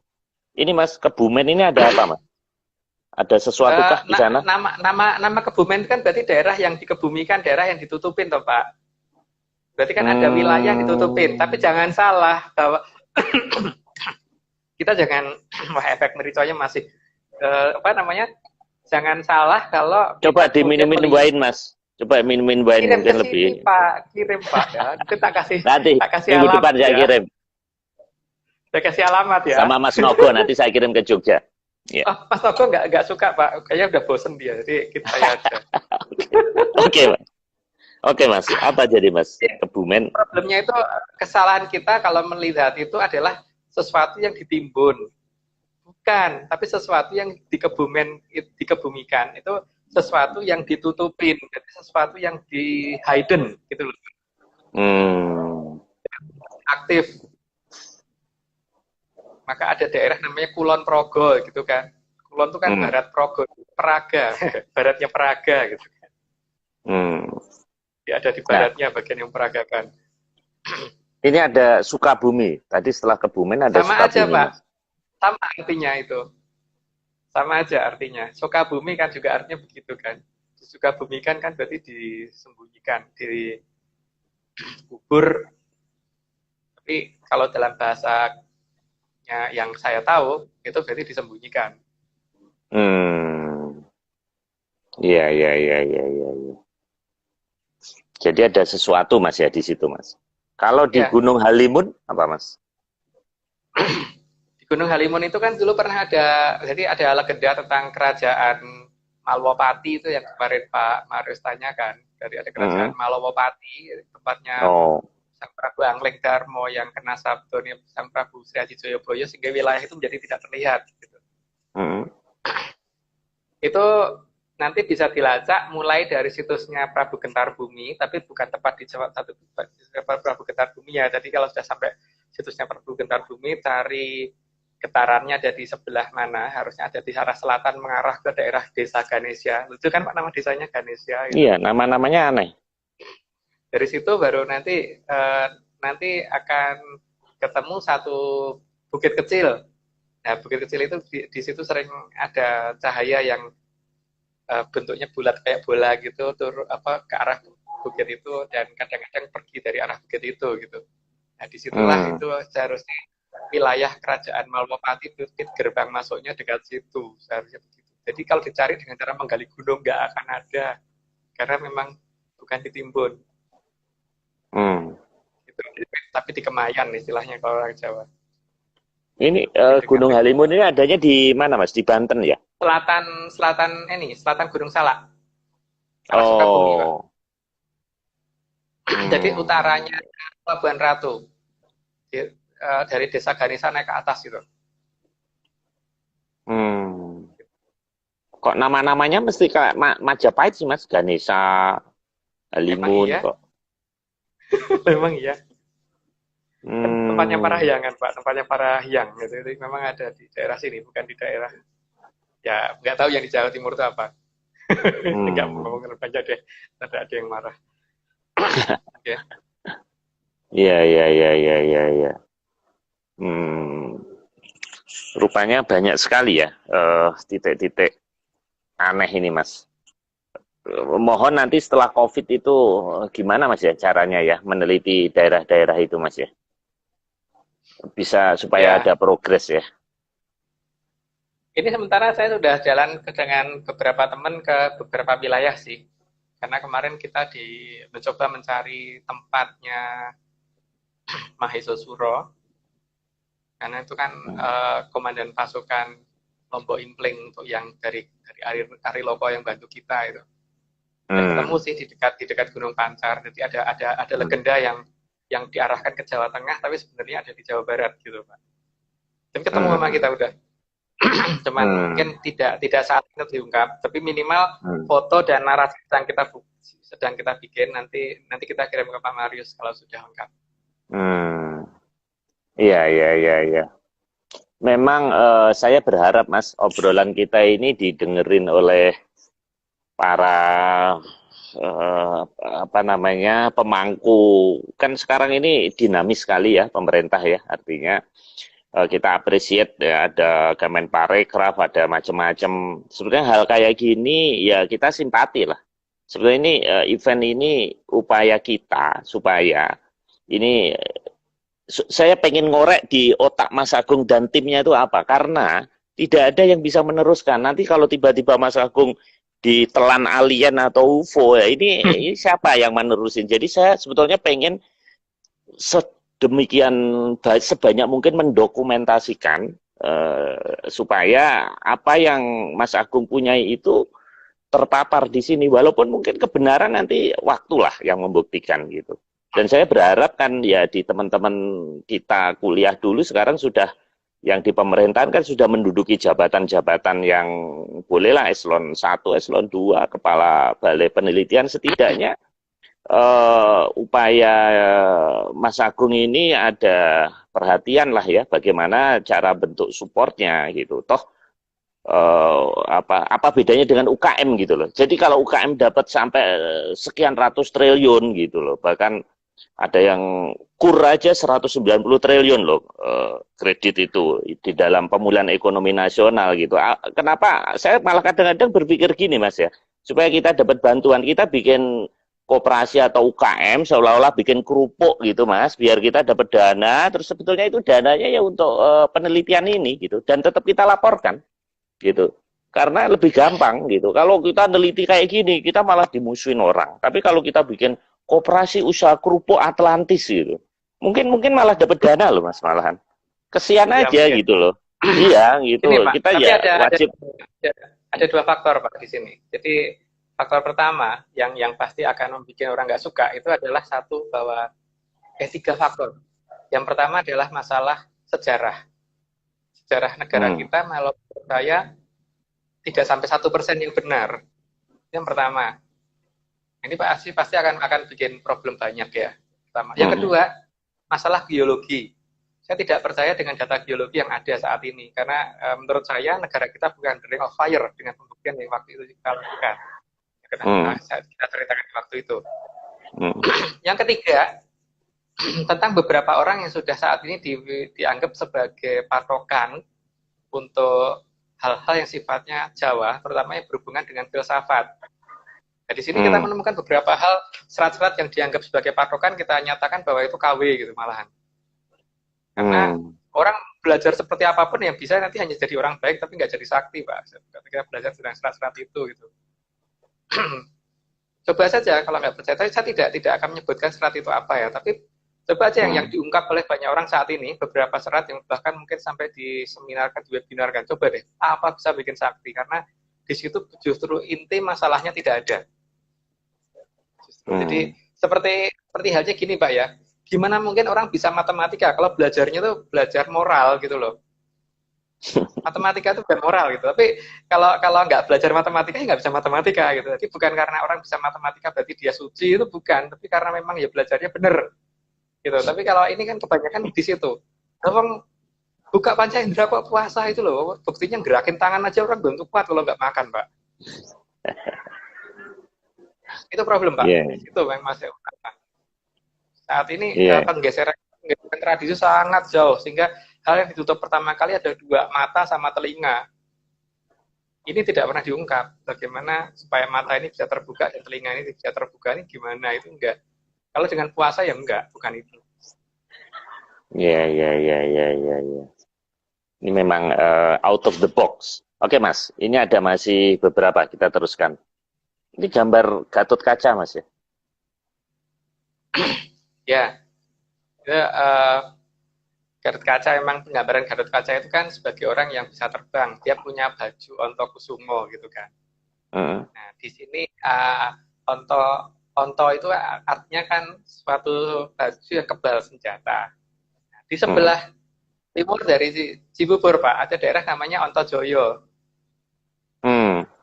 Ini Mas, Kebumen ini ada apa Mas? Ada sesuatu kah di sana? Nama Kebumen kan berarti daerah yang dikebumikan, daerah yang ditutupin toh Pak. Berarti kan ada wilayah yang ditutupin, tapi jangan salah bahwa kita jangan efek mericonya masih jangan salah kalau coba diminumin wain Mas. Coba minumin wine mungkin lebih. Kirim Pak ya. Itu tak kasih minggu alamat depan saya kirim. Saya kasih alamat ya. Sama Mas Nogo nanti saya kirim ke Jogja. Ya. Oh, Mas Nogo nggak suka Pak. Kayaknya udah bosen dia. Jadi kita aja. Oke Mas. Oke Mas. Apa jadi Mas? Kebumen. Problemnya itu kesalahan kita kalau melihat itu adalah sesuatu yang ditimbun. Bukan, tapi sesuatu yang dikebumikan. Itu sesuatu yang ditutupin, jadi sesuatu yang di hidden gitu loh. Aktif. Maka ada daerah namanya Kulon Progo gitu kan. Kulon itu kan barat Progo, Praga, baratnya Praga gitu kan. Ya, ada di baratnya bagian yang Praga kan. Ini ada Sukabumi. Tadi setelah Kebumen ada sama Sukabumi. Sama aja Pak. Sama artinya itu. Sama aja artinya. Sukabumi kan juga artinya begitu kan. Sukabumi kan berarti disembunyikan, dikubur. Tapi kalau dalam bahasanya yang saya tahu, itu berarti disembunyikan. Iya. Jadi ada sesuatu Mas ya di situ Mas. Kalau di Gunung Halimun apa Mas? Gunung Halimun itu kan dulu pernah jadi ada legenda tentang kerajaan Malwapati itu yang kemarin Pak Marius tanyakan. Jadi ada kerajaan Malwapati, tempatnya Sang Prabu Angling Darmo yang kena sabdone Sang Prabu Sri Haji Joyoboyo sehingga wilayah itu menjadi tidak terlihat. Gitu. Itu nanti bisa dilacak mulai dari situsnya Prabu Gentar Bumi, tapi bukan tepat di satu Prabu Gentar Bumi ya. Jadi kalau sudah sampai situsnya Prabu Gentar Bumi, cari getarannya ada di sebelah mana, harusnya ada di arah selatan mengarah ke daerah Desa Ganesha. Lucu kan Pak nama desanya Ganesha gitu. Iya, nama-namanya aneh. Dari situ baru nanti akan ketemu satu bukit kecil. Nah, bukit kecil itu di situ sering ada cahaya yang bentuknya bulat kayak bola gitu, ke arah bukit itu dan kadang-kadang pergi dari arah bukit itu gitu. Nah, disitulah itu seharusnya wilayah kerajaan Malwapati, gerbang masuknya dekat situ, seharusnya begitu. Jadi kalau dicari dengan cara menggali gunung nggak akan ada, karena memang bukan ditimbun. Gitu. Tapi di Kemayan istilahnya kalau orang Jawa. Ini Gunung Halimun ini adanya di mana Mas? Di Banten ya? Selatan Gunung Salak. Arah Sukabumi, Pak. Jadi utaranya Pelabuhan Ratu. Dari Desa Ganesha naik ke atas gitu. Kok nama-namanya mesti kayak Majapahit sih Mas? Ganesha, Halimun iya. kok. Memang iya. Tempatnya Parahyangan, Pak. Tempatnya Parahyang. Gitu. Itu memang ada di daerah sini, bukan di daerah. Ya, nggak tahu yang di Jawa Timur itu apa. Nggak mau ngomongin aja deh. Ada yang marah. Oke. Iya. Rupanya banyak sekali ya titik-titik aneh ini Mas. Mohon nanti setelah COVID itu gimana Mas ya caranya ya meneliti daerah-daerah itu Mas ya. Bisa supaya ada progres ya. Ini sementara saya sudah jalan dengan beberapa teman ke beberapa wilayah sih. Karena kemarin kita mencoba mencari tempatnya Mahesa Suro. Karena itu kan komandan pasukan Lombok Impling untuk yang dari Ari Loko yang bantu kita itu. Dan ketemu sih di dekat Gunung Pancar. Jadi ada legenda yang diarahkan ke Jawa Tengah, tapi sebenarnya ada di Jawa Barat gitu, Pak. Dan ketemu sama kita udah. Cuman mungkin tidak saat itu diungkap, tapi minimal foto dan narasi sedang kita bikin nanti kita kirim ke Pak Marius kalau sudah lengkap. Iya. Memang saya berharap Mas obrolan kita ini didengerin oleh para pemangku. Kan sekarang ini dinamis sekali ya pemerintah ya, artinya kita appreciate ya, ada Kemenparekraf, ada macam-macam. Sebenarnya hal kayak gini ya kita simpati lah. Sebenarnya ini event ini upaya kita supaya ini saya pengen ngorek di otak Mas Agung dan timnya itu apa? Karena tidak ada yang bisa meneruskan. Nanti kalau tiba-tiba Mas Agung ditelan alien atau UFO ya ini siapa yang menerusin? Jadi saya sebetulnya pengen sedemikian sebanyak mungkin mendokumentasikan supaya apa yang Mas Agung punya itu terpapar di sini, walaupun mungkin kebenaran nanti waktulah yang membuktikan gitu. Dan saya berharap kan ya di teman-teman kita kuliah dulu sekarang sudah yang di pemerintahan kan sudah menduduki jabatan-jabatan yang bolehlah eselon 1, eselon 2, kepala balai penelitian, setidaknya upaya Mas Agung ini ada perhatian lah ya bagaimana cara bentuk supportnya gitu. Toh apa bedanya dengan UKM gitu loh. Jadi kalau UKM dapat sampai sekian ratus triliun gitu loh, bahkan ada yang kur aja 190 triliun loh kredit itu di dalam pemulihan ekonomi nasional gitu. Kenapa saya malah kadang-kadang berpikir gini Mas ya, supaya kita dapat bantuan, kita bikin koperasi atau UKM seolah-olah bikin kerupuk gitu Mas, biar kita dapat dana, terus sebetulnya itu dananya ya untuk penelitian ini gitu, dan tetap kita laporkan gitu. Karena lebih gampang gitu. Kalau kita neliti kayak gini, kita malah dimusuhin orang. Tapi kalau kita bikin koperasi usaha kerupuk Atlantis gitu, mungkin malah dapat dana loh Mas malahan. Kesian aja mungkin. Gitu loh. Iya gitu. Ini, Pak, kita ya wajib. Ada dua faktor Pak di sini. Jadi faktor pertama yang pasti akan membuat orang nggak suka itu adalah satu bahwa tiga faktor. Yang pertama adalah masalah sejarah negara kita, kalau saya tidak sampai 1% yang benar. Yang pertama, ini pasti akan bikin problem banyak ya. Pertama. Yang kedua, masalah geologi. saya tidak percaya dengan data geologi yang ada saat ini, karena menurut saya negara kita bukan the ring of fire dengan pembuktian yang waktu itu kita lakukan. Kenapa kita ceritakan waktu itu. Yang ketiga, tentang beberapa orang yang sudah saat ini dianggap sebagai patokan untuk hal-hal yang sifatnya Jawa, terutama yang berhubungan dengan filsafat. Nah, di sini kita menemukan beberapa hal, serat-serat yang dianggap sebagai patokan, kita nyatakan bahwa itu KW gitu malahan. Karena orang belajar seperti apapun yang bisa nanti hanya jadi orang baik, tapi nggak jadi sakti, Pak. Kita belajar tentang serat-serat itu gitu. Coba saja, kalau nggak percaya, saya tidak akan menyebutkan serat itu apa ya, tapi coba aja yang diungkap oleh banyak orang saat ini, beberapa serat yang bahkan mungkin sampai diseminarkan, diwebinarkan, coba deh, apa bisa bikin sakti, karena di situ justru inti masalahnya tidak ada. Jadi seperti halnya gini Pak ya, gimana mungkin orang bisa matematika kalau belajarnya tuh belajar moral gitu loh. Matematika itu bukan moral gitu, tapi kalau nggak belajar matematika ya nggak bisa matematika gitu. Jadi bukan karena orang bisa matematika berarti dia suci, itu bukan, tapi karena memang ya belajarnya bener gitu. Tapi kalau ini kan kebanyakan di situ. Orang buka panca indera kok puasa itu loh, buktinya gerakin tangan aja orang belum kuat kalau nggak makan Pak. Itu problem Pak. Itu yang masih saat ini penggeseran tradisi sangat jauh, sehingga hal yang ditutup pertama kali ada 2, mata sama telinga. Ini tidak pernah diungkap. Bagaimana supaya mata ini bisa terbuka dan telinga ini bisa terbuka, ini gimana? Itu enggak. Kalau dengan puasa ya enggak, bukan itu. Iya. Ini memang out of the box. Oke Mas, ini ada masih beberapa, kita teruskan. Ini gambar Gatot Kaca Mas ya? Ya, Gatot Kaca, memang penggambaran Gatot Kaca itu kan sebagai orang yang bisa terbang. Dia punya baju Ontokusumo gitu kan. Nah, di sini onto itu artinya kan suatu baju yang kebal senjata. Nah, di sebelah timur dari Cibubur Pak, ada daerah namanya Ontojoyo.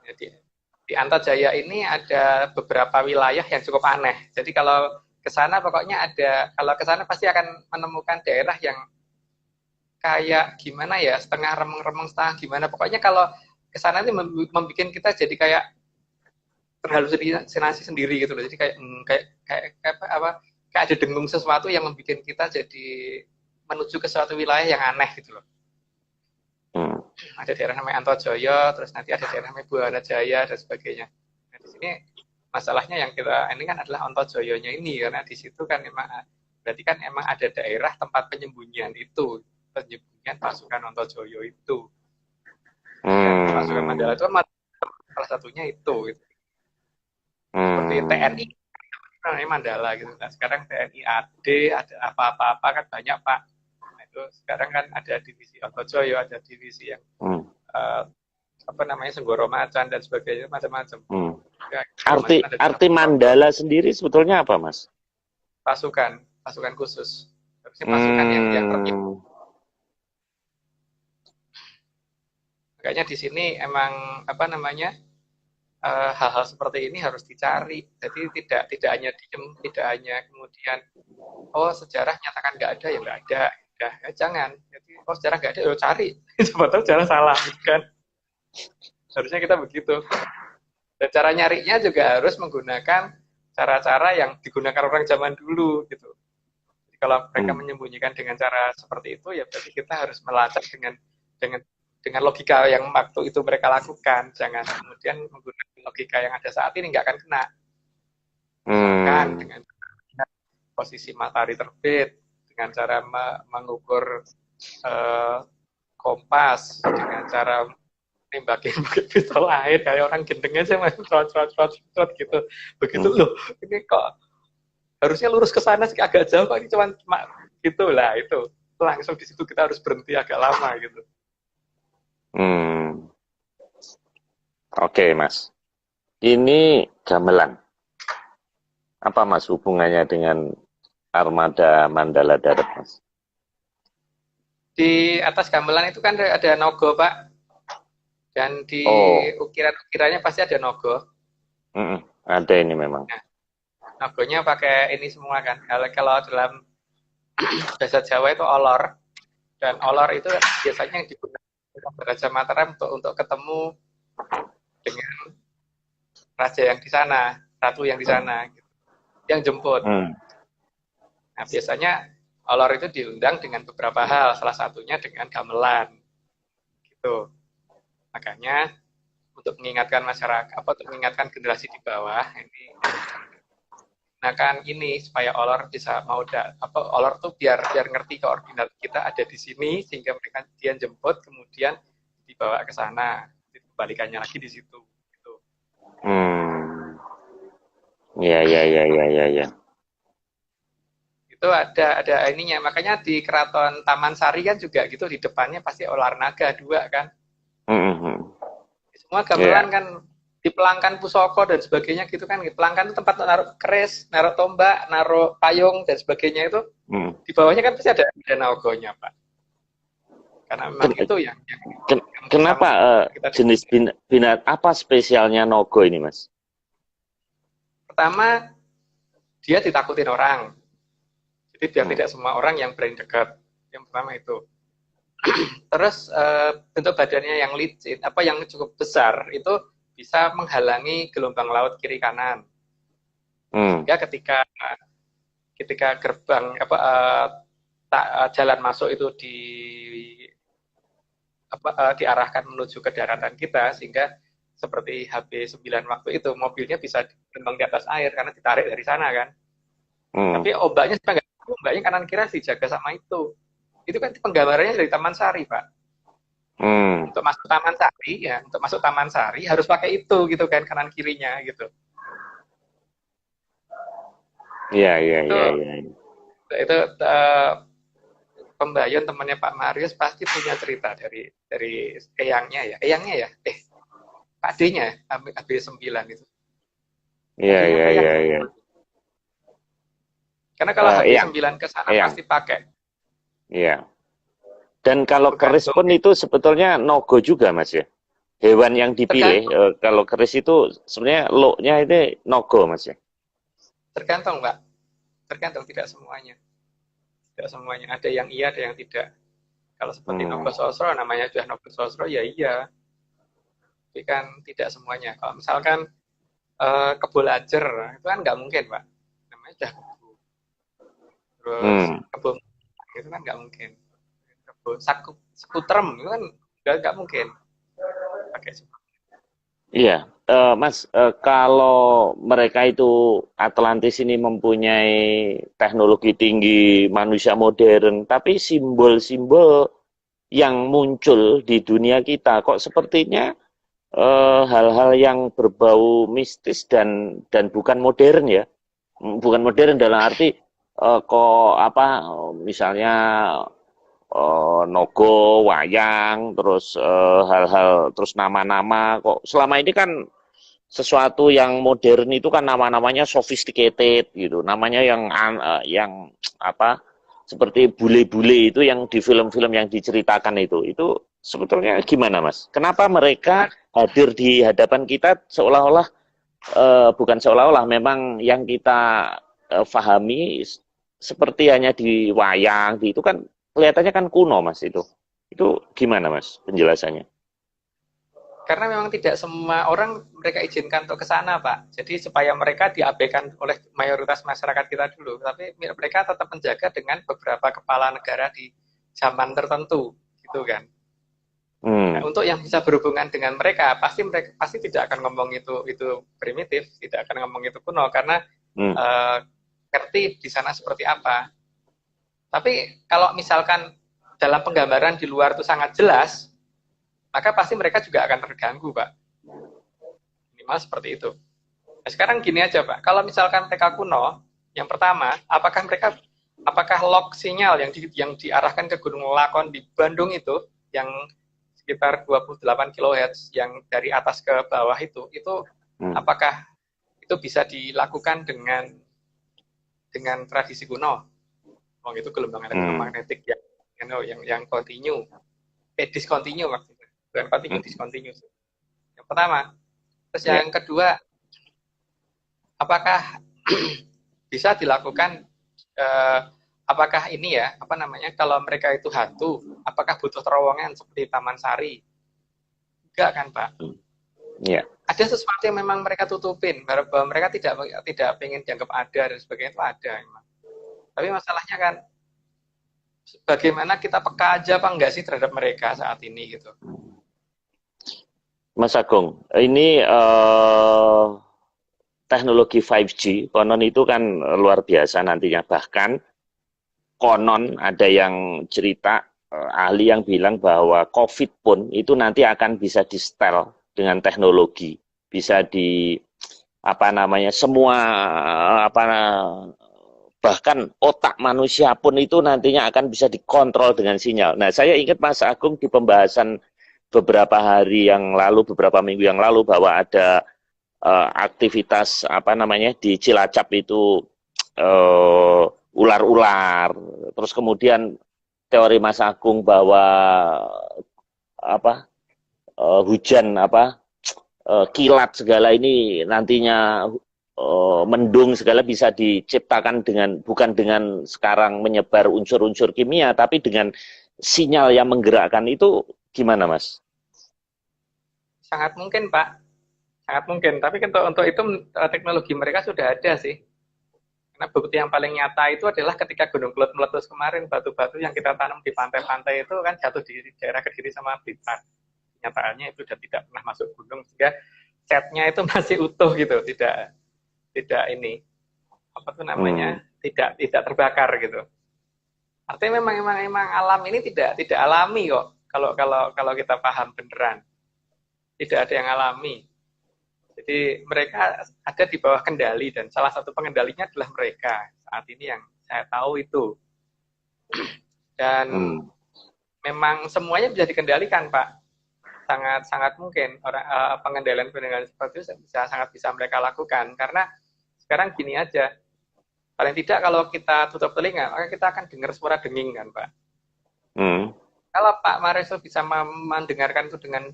Jadi di Antajaya ini ada beberapa wilayah yang cukup aneh. Jadi kalau ke sana pokoknya kalau ke sana pasti akan menemukan daerah yang kayak gimana ya, setengah remeng-remeng, setengah gimana. Pokoknya kalau ke sana ini membuat kita jadi kayak terhalusinasi sendiri gitu loh. Jadi kayak ada dengung sesuatu yang membuat kita jadi menuju ke suatu wilayah yang aneh gitu loh. Ada daerah namanya Antojoyo, terus nanti ada daerah namanya Buana Jaya dan sebagainya. Nah, di sini masalahnya yang kita ini kan adalah Ontojoyonya ini, karena di situ kan memang berarti kan emang ada daerah tempat penyembunyian itu, penyembunyian pasukan Ontojoyo itu. Pasukan Mandala itu salah satunya itu. Seperti TNI namanya Mandala gitu. Nah, sekarang TNI AD, ada apa-apa kan banyak Pak. Nah, itu sekarang kan ada divisi Ontojoyo, ada divisi yang Senggoro Macan dan sebagainya, macam-macam. Arti Mandala sendiri sebetulnya apa, Mas? Pasukan khusus. Harusnya pasukan yang terpimpin. Makanya di sini emang hal-hal seperti ini harus dicari. Jadi tidak hanya diem, tidak hanya kemudian sejarah nyatakan nggak ada ya nggak ada. Ya jangan. Jadi sejarah nggak ada, cari. Sebetulnya sejarah salah, kan? Harusnya kita begitu. Dan cara nyarinya juga harus menggunakan cara-cara yang digunakan orang zaman dulu gitu. Jadi kalau mereka menyembunyikan dengan cara seperti itu, ya berarti kita harus melacak dengan logika yang waktu itu mereka lakukan. Jangan kemudian menggunakan logika yang ada saat ini, nggak akan kena. Misalkan dengan posisi matahari terbit, dengan cara mengukur kompas, dengan cara nembakin pistol air kayak orang gendeng aja masih trot gitu. Begitu loh, ini kok harusnya lurus ke sana sih, agak jauh kok ini cuma gitulah itu. Langsung di situ kita harus berhenti agak lama gitu. Oke, Mas. Ini gamelan. Apa Mas hubungannya dengan armada Mandala Darat, Mas? Di atas gamelan itu kan ada nogo, Pak. Dan di ukiran-ukirannya pasti ada nogo. Ada ini memang. Nah, nogonya pakai ini semua kan. Kalau dalam bahasa Jawa itu olor. Dan olor itu biasanya yang digunakan Raja Mataram untuk ketemu dengan raja yang di sana, ratu yang di sana, gitu, yang jemput. Nah, biasanya olor itu diundang dengan beberapa hal, salah satunya dengan gamelan, gitu. Makanya untuk mengingatkan masyarakat, untuk mengingatkan generasi di bawah ini, gunakan ini supaya olor bisa olor tuh biar ngerti koordinat kita ada di sini sehingga mereka dia jemput kemudian dibawa ke sana, dikembalikannya lagi di situ. Gitu. Ya. Itu ada ininya, makanya di Keraton Taman Sari kan juga gitu, di depannya pasti ular naga 2 kan. Semua gamelan kan di Pelangkan Pusoko dan sebagainya gitu kan. Pelangkan itu tempat naruh keris, naruh tombak, naruh payung dan sebagainya itu. Di bawahnya kan pasti ada naogonya, Pak. Karena memang itu yang kenapa jenis binat apa spesialnya nogo ini, Mas? Pertama, dia ditakutin orang. Jadi biar tidak semua orang yang berani dekat. Yang pertama itu. Terus bentuk badannya yang licin, yang cukup besar, itu bisa menghalangi gelombang laut kiri kanan. Sehingga ketika gerbang jalan masuk itu diarahkan menuju ke daratan kita, sehingga seperti HB9 waktu itu mobilnya bisa terbang di atas air karena ditarik dari sana kan. Tapi ombaknya kanan kiri dijaga sama itu. Itu kan penggambarannya dari Taman Sari, Pak. Untuk masuk Taman Sari harus pakai itu gitu kan, kanan kirinya gitu. Iya. Itu Pembayun temannya Pak Marius pasti punya cerita dari eyangnya ya. Pak D-nya AB9 itu. Iya. Karena kalau HB9 ke sana pasti pakai. Iya. Dan kalau keris pun itu sebetulnya nogo juga, Mas ya. Hewan yang dipilih kalau keris itu sebenarnya lo-nya itu nogo, Mas ya. Tergantung, Pak. Tergantung, tidak semuanya. Tidak semuanya. Ada yang iya, ada yang tidak. Kalau seperti Nogo Sosro, namanya sudah Nogo Sosro, ya iya. Tapi kan tidak semuanya. Kalau misalkan Kebo Lajer, itu kan nggak mungkin, Pak. Namanya sudah Kebo. Terus Kebo itu kan nggak mungkin. Kebo Skuterem itu kan nggak mungkin. Pakai semua. Iya, Mas, kalau mereka itu Atlantis ini mempunyai teknologi tinggi, manusia modern, tapi simbol-simbol yang muncul di dunia kita kok sepertinya hal-hal yang berbau mistis dan bukan modern ya, bukan modern dalam arti misalnya nogo, wayang, terus hal-hal, terus nama-nama kok selama ini kan sesuatu yang modern itu kan nama-namanya sophisticated gitu, namanya yang seperti bule-bule itu yang di film-film yang diceritakan itu sebetulnya gimana, Mas? Kenapa mereka hadir di hadapan kita seolah-olah bukan seolah-olah, memang yang kita pahami seperti hanya di wayang, itu kan kelihatannya kan kuno, Mas itu. Itu gimana, Mas, penjelasannya? Karena memang tidak semua orang mereka izinkan untuk ke sana, Pak. Jadi supaya mereka diabaikan oleh mayoritas masyarakat kita dulu. Tapi mereka tetap menjaga dengan beberapa kepala negara di zaman tertentu, gitu kan. Nah, untuk yang bisa berhubungan dengan mereka pasti tidak akan ngomong itu primitif, tidak akan ngomong itu kuno, karena ngerti di sana seperti apa. Tapi kalau misalkan dalam penggambaran di luar itu sangat jelas, maka pasti mereka juga akan terganggu, Pak. Minimal seperti itu. Nah, sekarang gini aja, Pak. Kalau misalkan mereka kuno, yang pertama, apakah log sinyal yang diarahkan ke Gunung Lakon di Bandung itu, yang sekitar 28 kHz, yang dari atas ke bawah itu apakah itu bisa dilakukan dengan tradisi kuno? Itu gelombang elektromagnetik yang continue, discontinue maksudnya, bukan continue, discontinue. Yang pertama. Terus yang kedua, apakah bisa dilakukan apakah ini ya, apa namanya, kalau mereka itu hantu, apakah butuh terowongan seperti Taman Sari? Enggak kan, Pak? Ya. Ada sesuatu yang memang mereka tutupin, bahwa mereka tidak pengen dianggap ada dan sebagainya, itu ada memang. Tapi masalahnya kan, bagaimana kita peka aja apa enggak sih terhadap mereka saat ini gitu. Mas Agung, ini teknologi 5G konon itu kan luar biasa nantinya. Bahkan konon ada yang cerita ahli yang bilang bahwa COVID pun itu nanti akan bisa di setel dengan teknologi, bisa di apa namanya semua apa bahkan otak manusia pun itu nantinya akan bisa dikontrol dengan sinyal. Nah, saya ingat Mas Agung di pembahasan beberapa hari yang lalu, beberapa minggu yang lalu bahwa ada aktivitas apa namanya di Cilacap itu ular-ular. Terus kemudian teori Mas Agung bahwa apa hujan apa kilat segala ini nantinya mendung segala bisa diciptakan dengan bukan dengan sekarang menyebar unsur-unsur kimia tapi dengan sinyal yang menggerakkan itu gimana Mas? Sangat mungkin, Pak. Sangat mungkin. Tapi untuk itu teknologi mereka sudah ada sih. Karena bukti yang paling nyata itu adalah ketika Gunung Kelut meletus kemarin, batu-batu yang kita tanam di pantai-pantai itu kan jatuh di daerah Kediri sama Blitar. Nyataannya itu sudah tidak pernah masuk gunung, sehingga setnya itu masih utuh gitu, tidak ini apa tuh namanya, tidak terbakar gitu. Artinya memang alam ini tidak alami kok. Kalau kita paham beneran, tidak ada yang alami. Jadi mereka ada di bawah kendali dan salah satu pengendalinya adalah mereka saat ini yang saya tahu itu. Dan memang semuanya bisa dikendalikan, Pak. Sangat mungkin pengendalian seperti itu sangat bisa mereka lakukan karena sekarang gini aja. Paling tidak kalau kita tutup telinga, maka kita akan dengar suara denging kan, Pak. Kalau Pak Mareso bisa mendengarkan itu dengan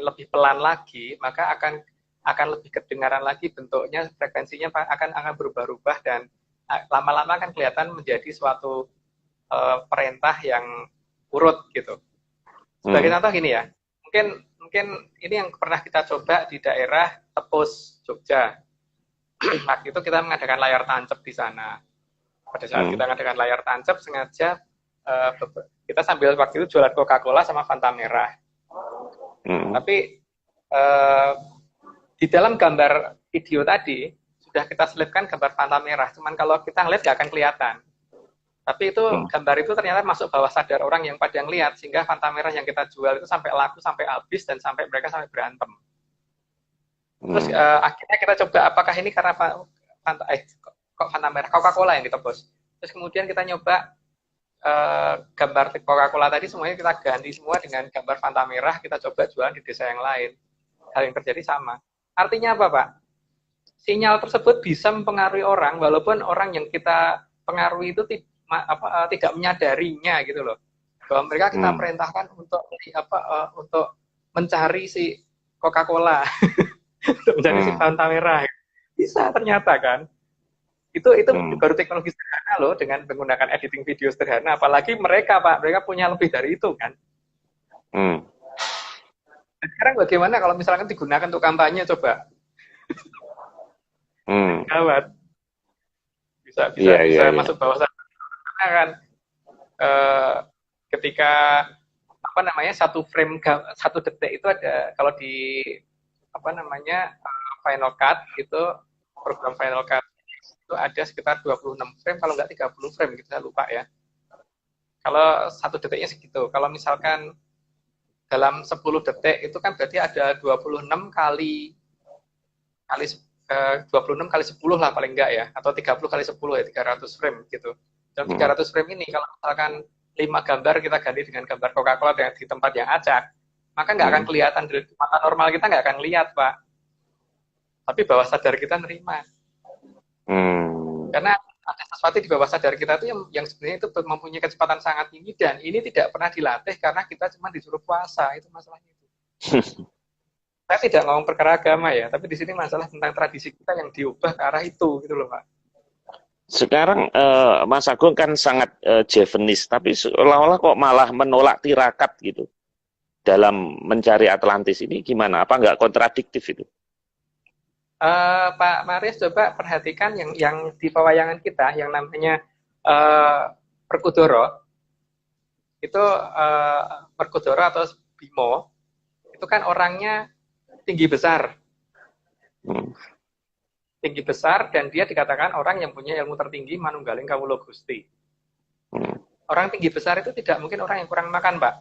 lebih pelan lagi, maka akan lebih kedengaran lagi bentuknya, frekuensinya akan berubah-ubah dan lama-lama akan kelihatan menjadi suatu perintah yang urut gitu. Sebagai contoh gini ya, mungkin ini yang pernah kita coba di daerah Tepus, Jogja. Waktu itu kita mengadakan layar tancap di sana. Pada saat kita mengadakan layar tancap, sengaja kita sambil waktu itu jualan Coca-Cola sama Fanta merah. Tapi di dalam gambar video tadi sudah kita selipkan gambar Fanta merah. Cuman kalau kita ngeliat nggak akan kelihatan. Tapi itu gambar itu ternyata masuk bawah sadar orang yang pada ngeliat, sehingga Fanta merah yang kita jual itu sampai laku, sampai habis, dan sampai mereka sampai berantem. Terus akhirnya kita coba apakah ini karena Fanta merah, Coca-Cola yang kita bos. Terus kemudian kita nyoba gambar Coca-Cola tadi semuanya kita ganti semua dengan gambar Fanta merah, kita coba jualan di desa yang lain. Hal yang terjadi sama. Artinya apa, Pak? Sinyal tersebut bisa mempengaruhi orang, walaupun orang yang kita pengaruhi itu tidak menyadarinya gitu loh. Bahwa mereka kita perintahkan untuk mencari si Coca-Cola, untuk mencari si Fanta merah. Bisa ternyata kan. Itu baru teknologi sederhana loh, dengan menggunakan editing video sederhana. Apalagi mereka, Pak, mereka punya lebih dari itu kan. Sekarang bagaimana kalau misalkan digunakan untuk kampanye, coba? Gawat. Bisa masuk bawah sana kan. Ketika apa namanya satu frame 1 detik itu ada, kalau di apa namanya Final Cut itu, program Final Cut itu ada sekitar 26 frame, kalau nggak 30 frame gitu, saya lupa ya. Kalau 1 detiknya segitu. Kalau misalkan dalam 10 detik itu kan berarti ada 26 kali 10 lah paling enggak ya, atau 30 kali 10 ya, 300 frame gitu. Dalam 300 frame ini kalau misalkan 5 gambar kita ganti dengan gambar Coca-Cola di tempat yang acak, maka nggak akan kelihatan, dari mata normal kita nggak akan lihat, Pak. Tapi bawah sadar kita nerima. Karena ada sesuatu di bawah sadar kita itu yang sebenarnya itu mempunyai kecepatan sangat tinggi, dan ini tidak pernah dilatih karena kita cuma disuruh puasa, itu masalahnya itu. Saya tidak ngomong perkara agama ya, tapi di sini masalah tentang tradisi kita yang diubah ke arah itu gitu loh, Pak. Sekarang Mas Agung kan sangat Javanese, tapi seolah-olah kok malah menolak tirakat gitu dalam mencari Atlantis ini gimana? Apa nggak kontradiktif itu? Pak Maris coba perhatikan yang di pewayangan kita yang namanya uh, Perkudoro itu Perkudoro atau Bimo itu kan orangnya tinggi besar, Hmm. tinggi besar dan dia dikatakan orang yang punya ilmu tertinggi manunggaling kawula Gusti. Hmm. Orang tinggi besar itu tidak mungkin orang yang kurang makan, Pak.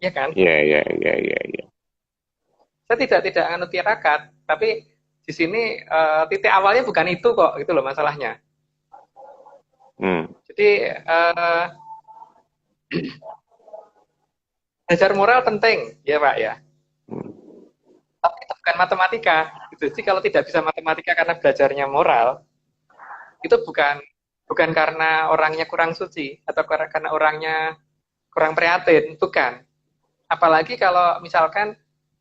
Ya kan? Iya, iya, iya, iya, iya. Saya tidak anut tirakat, tapi di sini titik awalnya bukan itu kok, itu loh masalahnya. Hmm. Jadi belajar moral penting, ya Pak ya. Hmm. Tapi itu bukan matematika. Gitu. Jadi kalau tidak bisa matematika karena belajarnya moral, itu bukan karena orangnya kurang suci atau karena orangnya kurang prihatin, bukan. Apalagi kalau misalkan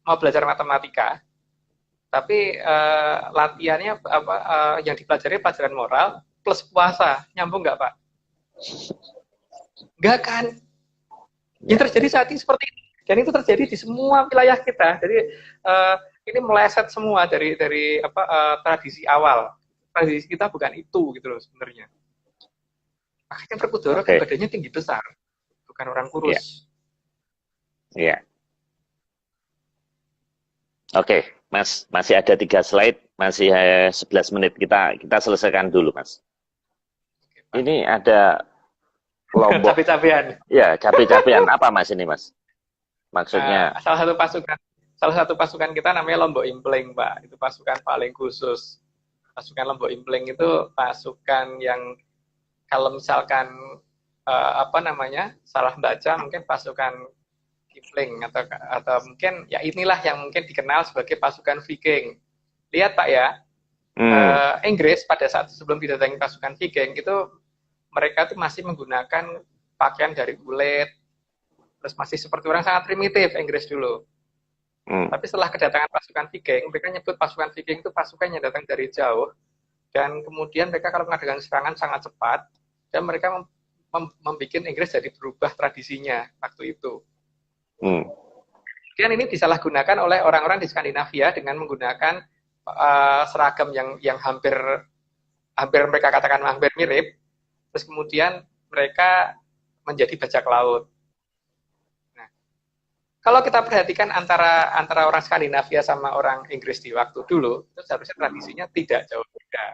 mau belajar matematika, tapi latihannya yang dipelajari pelajaran moral plus puasa, nyambung nggak Pak? Nggak kan? Yang Ya. terjadi saat ini seperti ini, dan itu terjadi di semua wilayah kita. Jadi ini meleset semua dari tradisi awal. Tradisi kita bukan itu gitu loh sebenarnya. Akhirnya Perkudoro kan Oke. badannya tinggi besar, bukan orang Ya. kurus. Ya. Oke, Mas, masih ada 3 slide, masih 11 menit. Kita selesaikan dulu, Mas. Ini ada kelompok, Capek-capean. ya, capek-capean. Apa, Mas, ini, Mas? Maksudnya, Salah satu pasukan kita namanya Lombok Impling, Pak. Itu pasukan paling khusus. Pasukan Lombok Impling itu pasukan yang kalau misalkan salah baca mungkin pasukan Kipling atau mungkin ya inilah yang mungkin dikenal sebagai pasukan Viking. Lihat Pak ya, hmm, Inggris pada saat sebelum didatangi pasukan Viking itu mereka tuh masih menggunakan pakaian dari kulit, terus masih seperti orang sangat primitif Inggris dulu. hmm, Tapi setelah kedatangan pasukan Viking, mereka nyebut pasukan Viking itu pasukan yang datang dari jauh, dan kemudian mereka kalau mengadakan serangan sangat cepat, dan mereka membuat Inggris jadi berubah tradisinya waktu itu. hmm, Kemudian ini disalahgunakan oleh orang-orang di Skandinavia dengan menggunakan seragam yang hampir mereka katakan hampir mirip, terus kemudian mereka menjadi bajak laut. Nah, kalau kita perhatikan antara orang Skandinavia sama orang Inggris di waktu dulu, itu seharusnya tradisinya tidak jauh beda.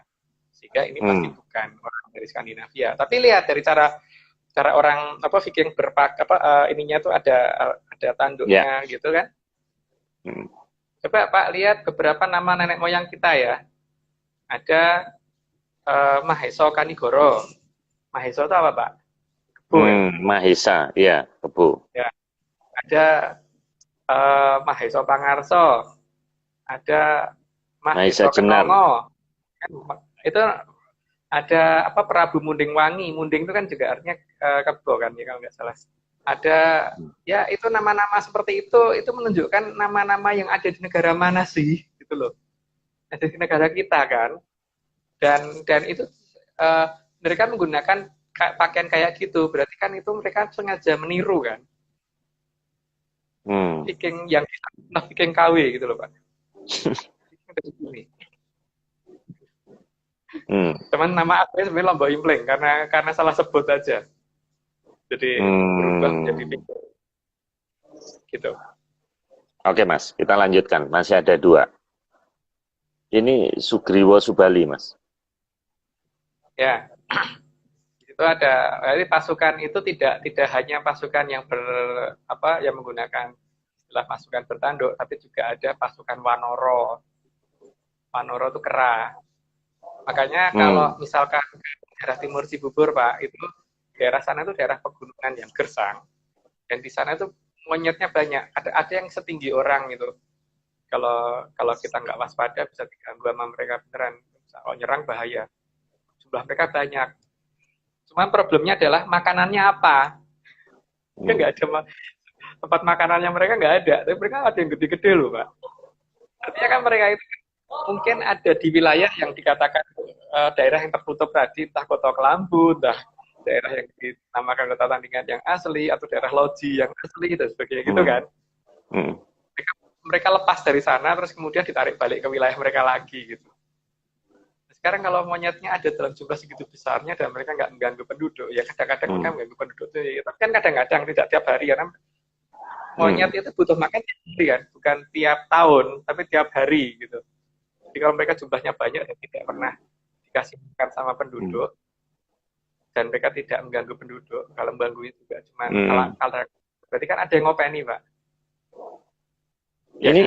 Sehingga ini pasti hmm. bukan orang dari Skandinavia. Tapi lihat dari cara orang Viking ininya tuh ada Ya. tanduknya gitu kan. Hmm. Coba Pak lihat beberapa nama nenek moyang kita ya. Ada Maheso Kanigoro. Maheso itu apa Pak? Kebo ya. Mahesa, ya, Kebo. Ya. Ada Maheso Pangarso. Ada Mahesa Maheso Jenar. Kenongo. Itu ada Prabu Munding Wangi. Munding itu kan juga artinya kebo kan ya kalau nggak salah. Ada ya itu nama-nama seperti itu menunjukkan nama-nama yang ada di negara mana sih gitu loh. Ada di negara kita kan. Dan itu mereka menggunakan pakaian kayak gitu, berarti kan itu mereka sengaja meniru kan. Hmm. Viking yang Viking KW gitu loh Pak. Hmm. Cuman nama aslinya sebenarnya Lombok Impling karena salah sebut aja. Jadi berubah menjadi Hmm. Viking gitu. Oke, Mas, kita lanjutkan. Masih ada 2. Ini Sugriwo Subali, Mas. Ya, itu ada. Jadi pasukan itu tidak hanya pasukan yang yang menggunakan istilah pasukan bertanduk, tapi juga ada pasukan Wanoro. Wanoro itu kera. Makanya Hmm. kalau misalkan daerah timur Cibubur Pak, itu daerah sana itu daerah pegunungan yang gersang, dan di sana itu monyetnya banyak. Ada yang setinggi orang itu. Kalau kita nggak waspada bisa diganggu sama mereka beneran. Kalau nyerang bahaya. Jumlah mereka banyak. Cuman problemnya adalah makanannya apa? Mereka nggak ada tempat makanannya, mereka nggak ada. Tapi mereka ada yang gede-gede loh Pak. Artinya kan mereka itu mungkin ada di wilayah yang dikatakan daerah yang tertutup tadi, entah Kota Kelambu, entah daerah yang dinamakan kota tandingan yang asli, atau daerah loji yang asli, dan sebagainya gitu kan. Mereka lepas dari sana, terus kemudian ditarik balik ke wilayah mereka lagi gitu. Sekarang kalau monyetnya ada dalam jumlah segitu besarnya dan mereka nggak mengganggu penduduk, ya kadang-kadang mereka mengganggu penduduk tuh, ya. Tapi kan kadang-kadang tidak tiap hari, karena monyet itu butuh makan tiap hari kan, bukan tiap tahun, tapi tiap hari gitu. Jadi kalau mereka jumlahnya banyak dan tidak pernah dikasih makan sama penduduk, dan mereka tidak mengganggu penduduk, kalau mengganggu itu juga cuma berarti kan ada yang ngopeni, Pak. Ini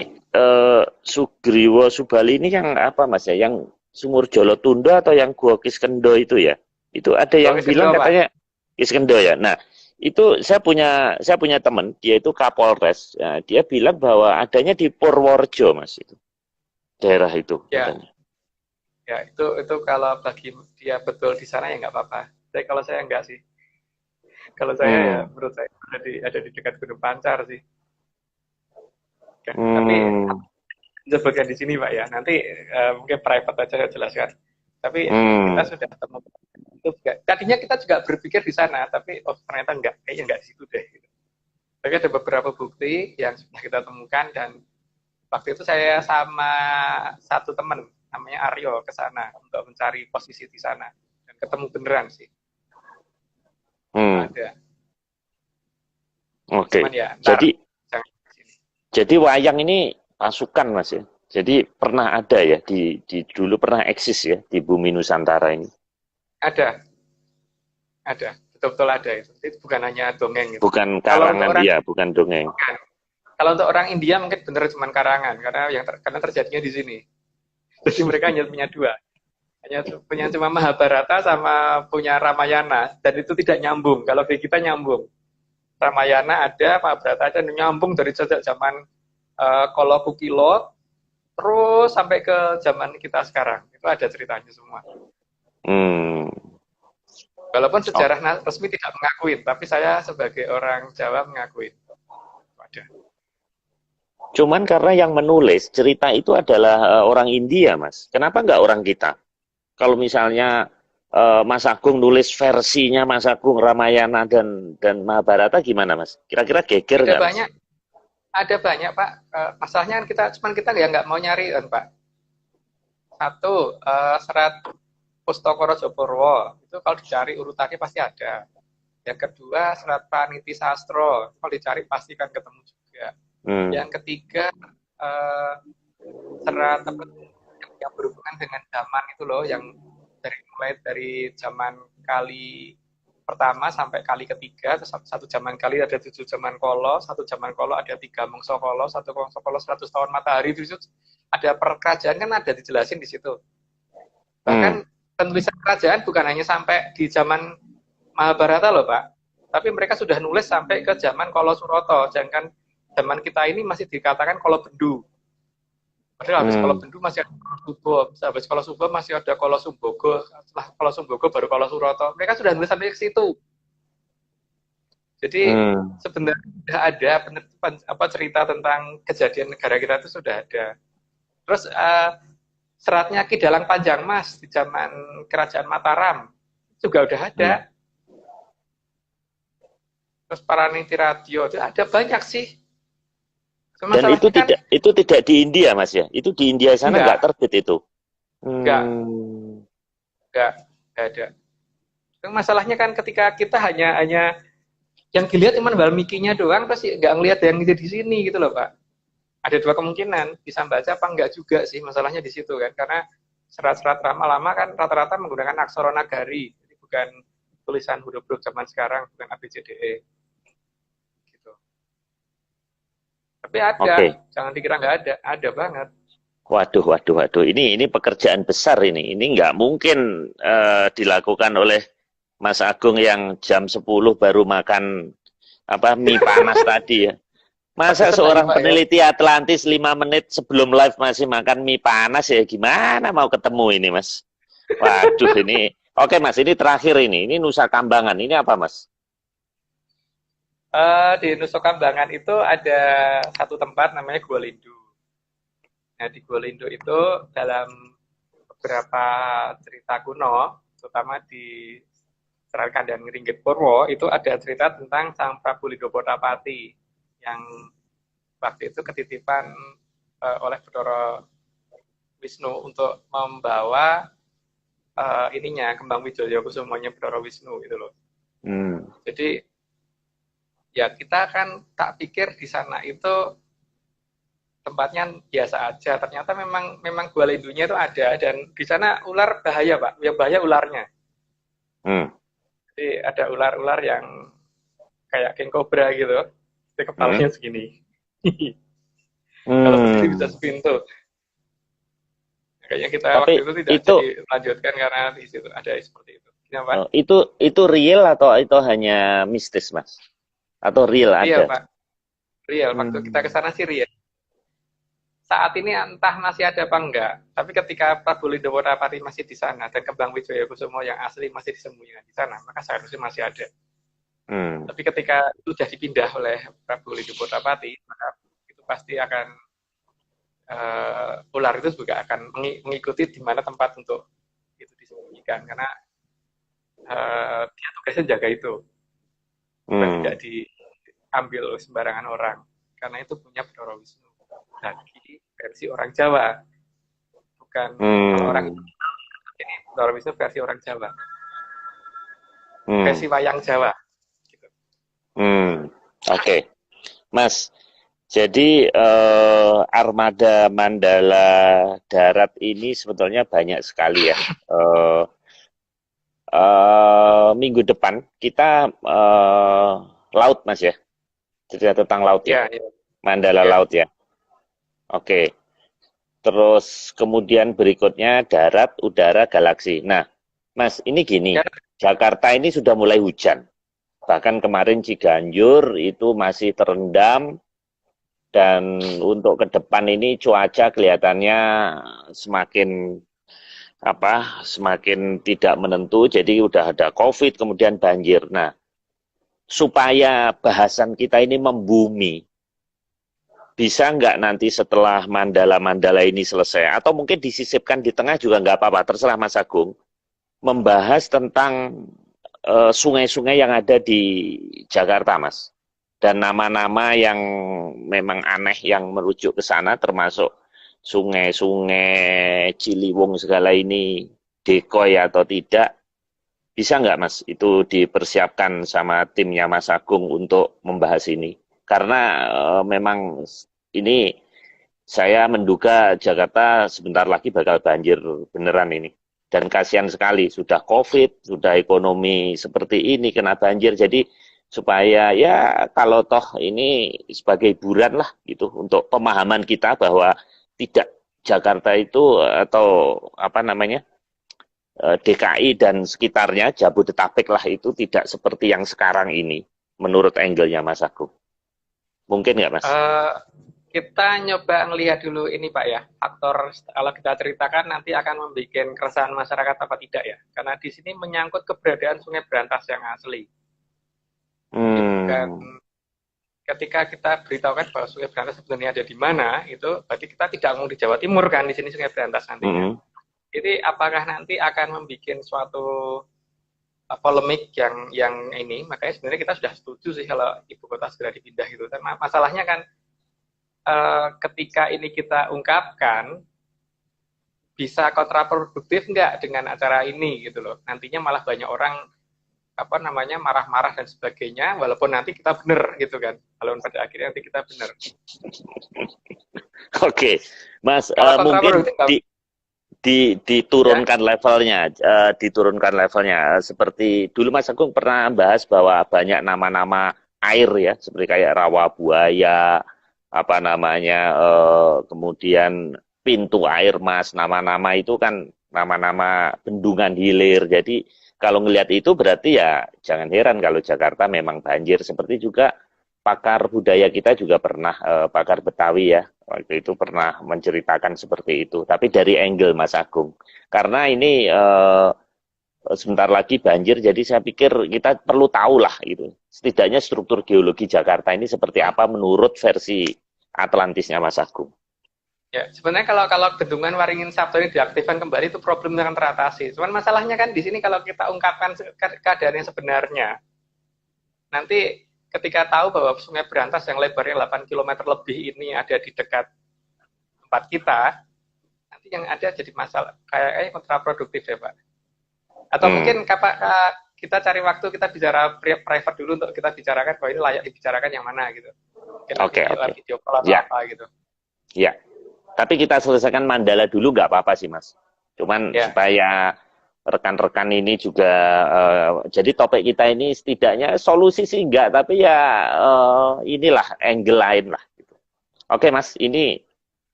Sugriwo Subali ini yang apa Mas ya? Yang Sumur Jolo Tunda atau yang Gua Kiskendo itu ya? Itu ada yang bilang katanya Kiskendo ya. Nah, itu saya punya teman, dia itu Kapolres. Ya, dia bilang bahwa adanya di Purworejo, Mas, itu. Daerah itu ya. Katanya. Ya, itu kalau bagi dia betul di sana ya nggak apa-apa. Tapi kalau saya enggak sih. Kalau saya ya menurut saya ada di dekat Gunung Pancar sih. Tapi sebutkan di sini Pak ya. Nanti mungkin private aja saya jelaskan. Tapi kita sudah ketemu itu juga. Tadinya kita juga berpikir di sana, tapi ternyata enggak, kayaknya enggak di situ deh. Gitu. Tapi ada beberapa bukti yang sudah kita temukan, dan waktu itu saya sama satu teman namanya Aryo ke sana untuk mencari posisi di sana, dan ketemu beneran sih. Ada. Oke. Ya, jadi wayang ini pasukan Mas ya. Jadi pernah ada ya dulu pernah eksis ya di bumi Nusantara ini. Ada, betul-betul ada itu. Itu bukan hanya dongeng. Gitu. Bukan karangan dia, bukan dongeng. Bukan. Kalau untuk orang India mungkin benar cuma karangan, karena terjadinya di sini. Jadi mereka hanya punya dua, hanya punya cuma Mahabharata sama punya Ramayana, dan itu tidak nyambung. Kalau di kita nyambung. Ramayana ada, Mahabharata ada, nyambung dari sejak zaman Kolo Kukilo, terus sampai ke zaman kita sekarang. Itu ada ceritanya semua. Walaupun sejarah resmi tidak mengakui, tapi saya sebagai orang Jawa mengakui. Ada. Cuman karena yang menulis cerita itu adalah orang India, Mas. Kenapa nggak orang kita? Kalau misalnya Mas Agung nulis versinya Mas Agung Ramayana dan Mahabharata gimana Mas? Kira-kira geger nggak? Ada banyak Pak. Masalahnya kan kita nggak mau nyari kan Pak. Satu serat Pustaka Raja Purwa itu kalau dicari urutannya pasti ada. Yang kedua serat Praniti Sastro kalau dicari pasti kan ketemu juga. Yang ketiga serat yang berhubungan dengan zaman itu loh, yang mulai dari zaman Kali pertama sampai Kali ketiga, satu zaman Kali ada 7 zaman Kolo, satu zaman Kolo ada 3 mangsa Kolo, satu mangsa Kolo 100 tahun matahari, itu ada perkerajaan kan ada dijelasin di situ. Bahkan penulisan kerajaan bukan hanya sampai di zaman Mahabharata loh Pak, tapi mereka sudah nulis sampai ke zaman Kolo Suroto, jangan zaman kita ini masih dikatakan Kolo Bendu. Padahal habis Kolo Bendu masih ada Kolo Subo, habis Kolo Subo masih ada Kolo Sumbogo, setelah Kolo Sumbogo baru Kolo Suroto. Mereka sudah nulis sampai ke situ. Jadi sebenarnya sudah ada cerita tentang kejadian negara kita itu sudah ada. Terus seratnya Ki Dalang Panjang Mas di zaman Kerajaan Mataram juga udah ada. Terus Paraniti Radio itu ada banyak sih. Dan itu tidak di India Mas ya? Itu di India sana nggak terbit itu? Nggak ada. Masalahnya kan ketika kita hanya yang dilihat cuma Walmiki-nya doang, pasti nggak ngelihat yang di sini gitu loh Pak. Ada dua kemungkinan, bisa baca apa enggak juga sih, masalahnya di situ kan. Karena serat-serat lama-lama kan rata-rata menggunakan aksara nagari, jadi bukan tulisan huruf-huruf zaman sekarang, bukan ABCDE. Tapi ada, jangan dikira nggak ada banget. Waduh. Ini pekerjaan besar ini. Ini nggak mungkin dilakukan oleh Mas Agung yang jam 10 baru makan mie panas tadi ya. Masa seorang peneliti Atlantis 5 menit sebelum live masih makan mie panas ya, gimana mau ketemu ini Mas? Waduh ini. Oke Mas, ini terakhir ini Nusa Kambangan. Ini apa Mas? Di Nusa Kambangan itu ada satu tempat namanya Gua Lindu. Nah, di Golindo itu dalam beberapa cerita kuno, terutama di Serat Kandang Ringgit Purwo, itu ada cerita tentang Sang Prabu Lidopotapati yang waktu itu ketitipan oleh Bathara Wisnu untuk membawa ininya Kembang Wijaya Kusumanya Bathara Wisnu itu loh. Jadi ya kita kan tak pikir di sana itu tempatnya biasa aja. Ternyata memang gua lindunya itu ada dan di sana ular bahaya, Pak. Yang bahaya ularnya. Jadi ada ular-ular yang kayak king cobra gitu. Jadi kepalanya segini. Kalau berdiri bisa sepintu. Kayaknya kita Tapi waktu itu tidak jadi lanjutkan karena di situ ada seperti itu. Kenapa? Itu real atau itu hanya mistis, Mas? Atau real Real, ada? Pak. Real. Waktu kita ke sana sih real. Saat ini entah masih ada apa enggak, tapi ketika Prabu Lidopotapati masih di sana dan Kembang Wijaya Kusumo yang asli masih disembunyikan di sana, maka seharusnya masih ada. Tapi ketika itu sudah dipindah oleh Prabu Lidopotapati, maka itu pasti akan ular itu juga akan mengikuti di mana tempat untuk itu disembunyikan, karena dia tugasnya jaga itu, tidak diambil sembarangan orang, karena itu punya Bathara Wisnu. Lagi versi orang Jawa, bukan kalau orang ini Bathara Wisnu versi orang Jawa, versi wayang Jawa. Gitu. Oke. Mas, jadi armada Mandala Darat ini sebetulnya banyak sekali ya. Minggu depan kita laut, Mas ya, cerita tentang laut ya, Mandala Laut ya. Oke. Terus kemudian berikutnya darat, udara, galaksi. Nah, Mas, ini gini, Jakarta ini sudah mulai hujan. Bahkan kemarin Ciganjur itu masih terendam, dan untuk ke depan ini cuaca kelihatannya semakin tidak menentu, jadi udah ada COVID, kemudian banjir. Nah, supaya bahasan kita ini membumi, bisa nggak nanti setelah Mandala ini selesai, atau mungkin disisipkan di tengah juga nggak apa-apa, terserah Mas Agung, membahas tentang sungai-sungai yang ada di Jakarta, Mas. Dan nama-nama yang memang aneh yang merujuk ke sana, termasuk sungai-sungai Ciliwung segala ini dekoy atau tidak. Bisa nggak, Mas, itu dipersiapkan sama timnya Mas Agung untuk membahas ini? Karena memang ini saya menduga Jakarta sebentar lagi bakal banjir beneran ini. Dan kasihan sekali, sudah COVID, sudah ekonomi seperti ini, kena banjir. Jadi supaya ya kalau toh ini sebagai hiburan lah gitu, untuk pemahaman kita bahwa tidak Jakarta itu atau DKI dan sekitarnya, Jabodetabek lah, itu tidak seperti yang sekarang ini, menurut angle-nya Mas Agung. Mungkin nggak, Mas? Kita nyoba ngelihat dulu ini, Pak ya, faktor kalau kita ceritakan nanti akan membuat keresahan masyarakat apa tidak ya, karena di sini menyangkut keberadaan Sungai Berantas yang asli. Dan ketika kita beritahukan bahwa Sungai Berantas sebenarnya ada di mana, itu berarti kita tidak mau di Jawa Timur kan, di sini Sungai Berantas nantinya. Jadi apakah nanti akan membuat suatu polemik yang ini, makanya sebenarnya kita sudah setuju sih kalau ibu kota segera dipindah gitu. Dan masalahnya kan ketika ini kita ungkapkan, bisa kontraproduktif nggak dengan acara ini gitu loh. Nantinya malah banyak orang marah-marah dan sebagainya, walaupun nanti kita benar gitu kan. Walaupun pada akhirnya nanti kita benar. Oke, Mas, mungkin diturunkan levelnya, seperti dulu Mas Agung pernah bahas bahwa banyak nama-nama air ya, seperti kayak rawa buaya, kemudian pintu air Mas, nama-nama itu kan nama-nama bendungan hilir. Jadi kalau ngelihat itu berarti ya jangan heran kalau Jakarta memang banjir. Seperti juga pakar budaya kita juga pernah, pakar Betawi ya, waktu itu pernah menceritakan seperti itu. Tapi dari angle Mas Agung, karena ini sebentar lagi banjir, jadi saya pikir kita perlu tahu lah itu. Setidaknya struktur geologi Jakarta ini seperti apa menurut versi Atlantisnya Mas Agung. Ya, sebenarnya kalau bendungan Waringin Sabto ini diaktifkan kembali itu problemnya akan teratasi. Cuman masalahnya kan di sini kalau kita ungkapkan keadaan yang sebenarnya, nanti ketika tahu bahwa Sungai Berantas yang lebarnya 8 km lebih ini ada di dekat tempat kita, nanti yang ada jadi masalah kayak kontraproduktif ya Pak. Atau mungkin kita cari waktu kita bicara private dulu untuk kita bicarakan bahwa ini layak dibicarakan yang mana gitu. Mungkin video call atau apa gitu. Ya. Tapi kita selesaikan Mandala dulu nggak apa-apa sih Mas. Cuman supaya rekan-rekan ini juga jadi topik kita ini setidaknya solusi sih enggak, tapi ya inilah angle lain lah gitu. Oke Mas, ini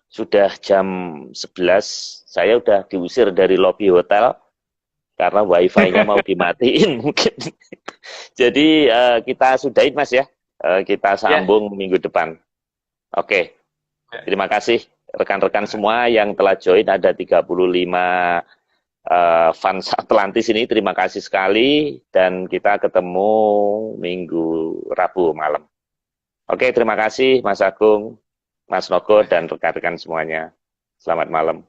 sudah jam 11, saya udah diusir dari lobi hotel karena wifi-nya mau dimatiin mungkin. Jadi kita sudahin Mas ya. Kita sambung minggu depan. Oke. Terima kasih rekan-rekan semua yang telah join, ada 35 fans Atlantis ini, terima kasih sekali, dan kita ketemu minggu Rabu malam. Oke, terima kasih Mas Agung, Mas Nogo, dan rekan-rekan semuanya. Selamat malam.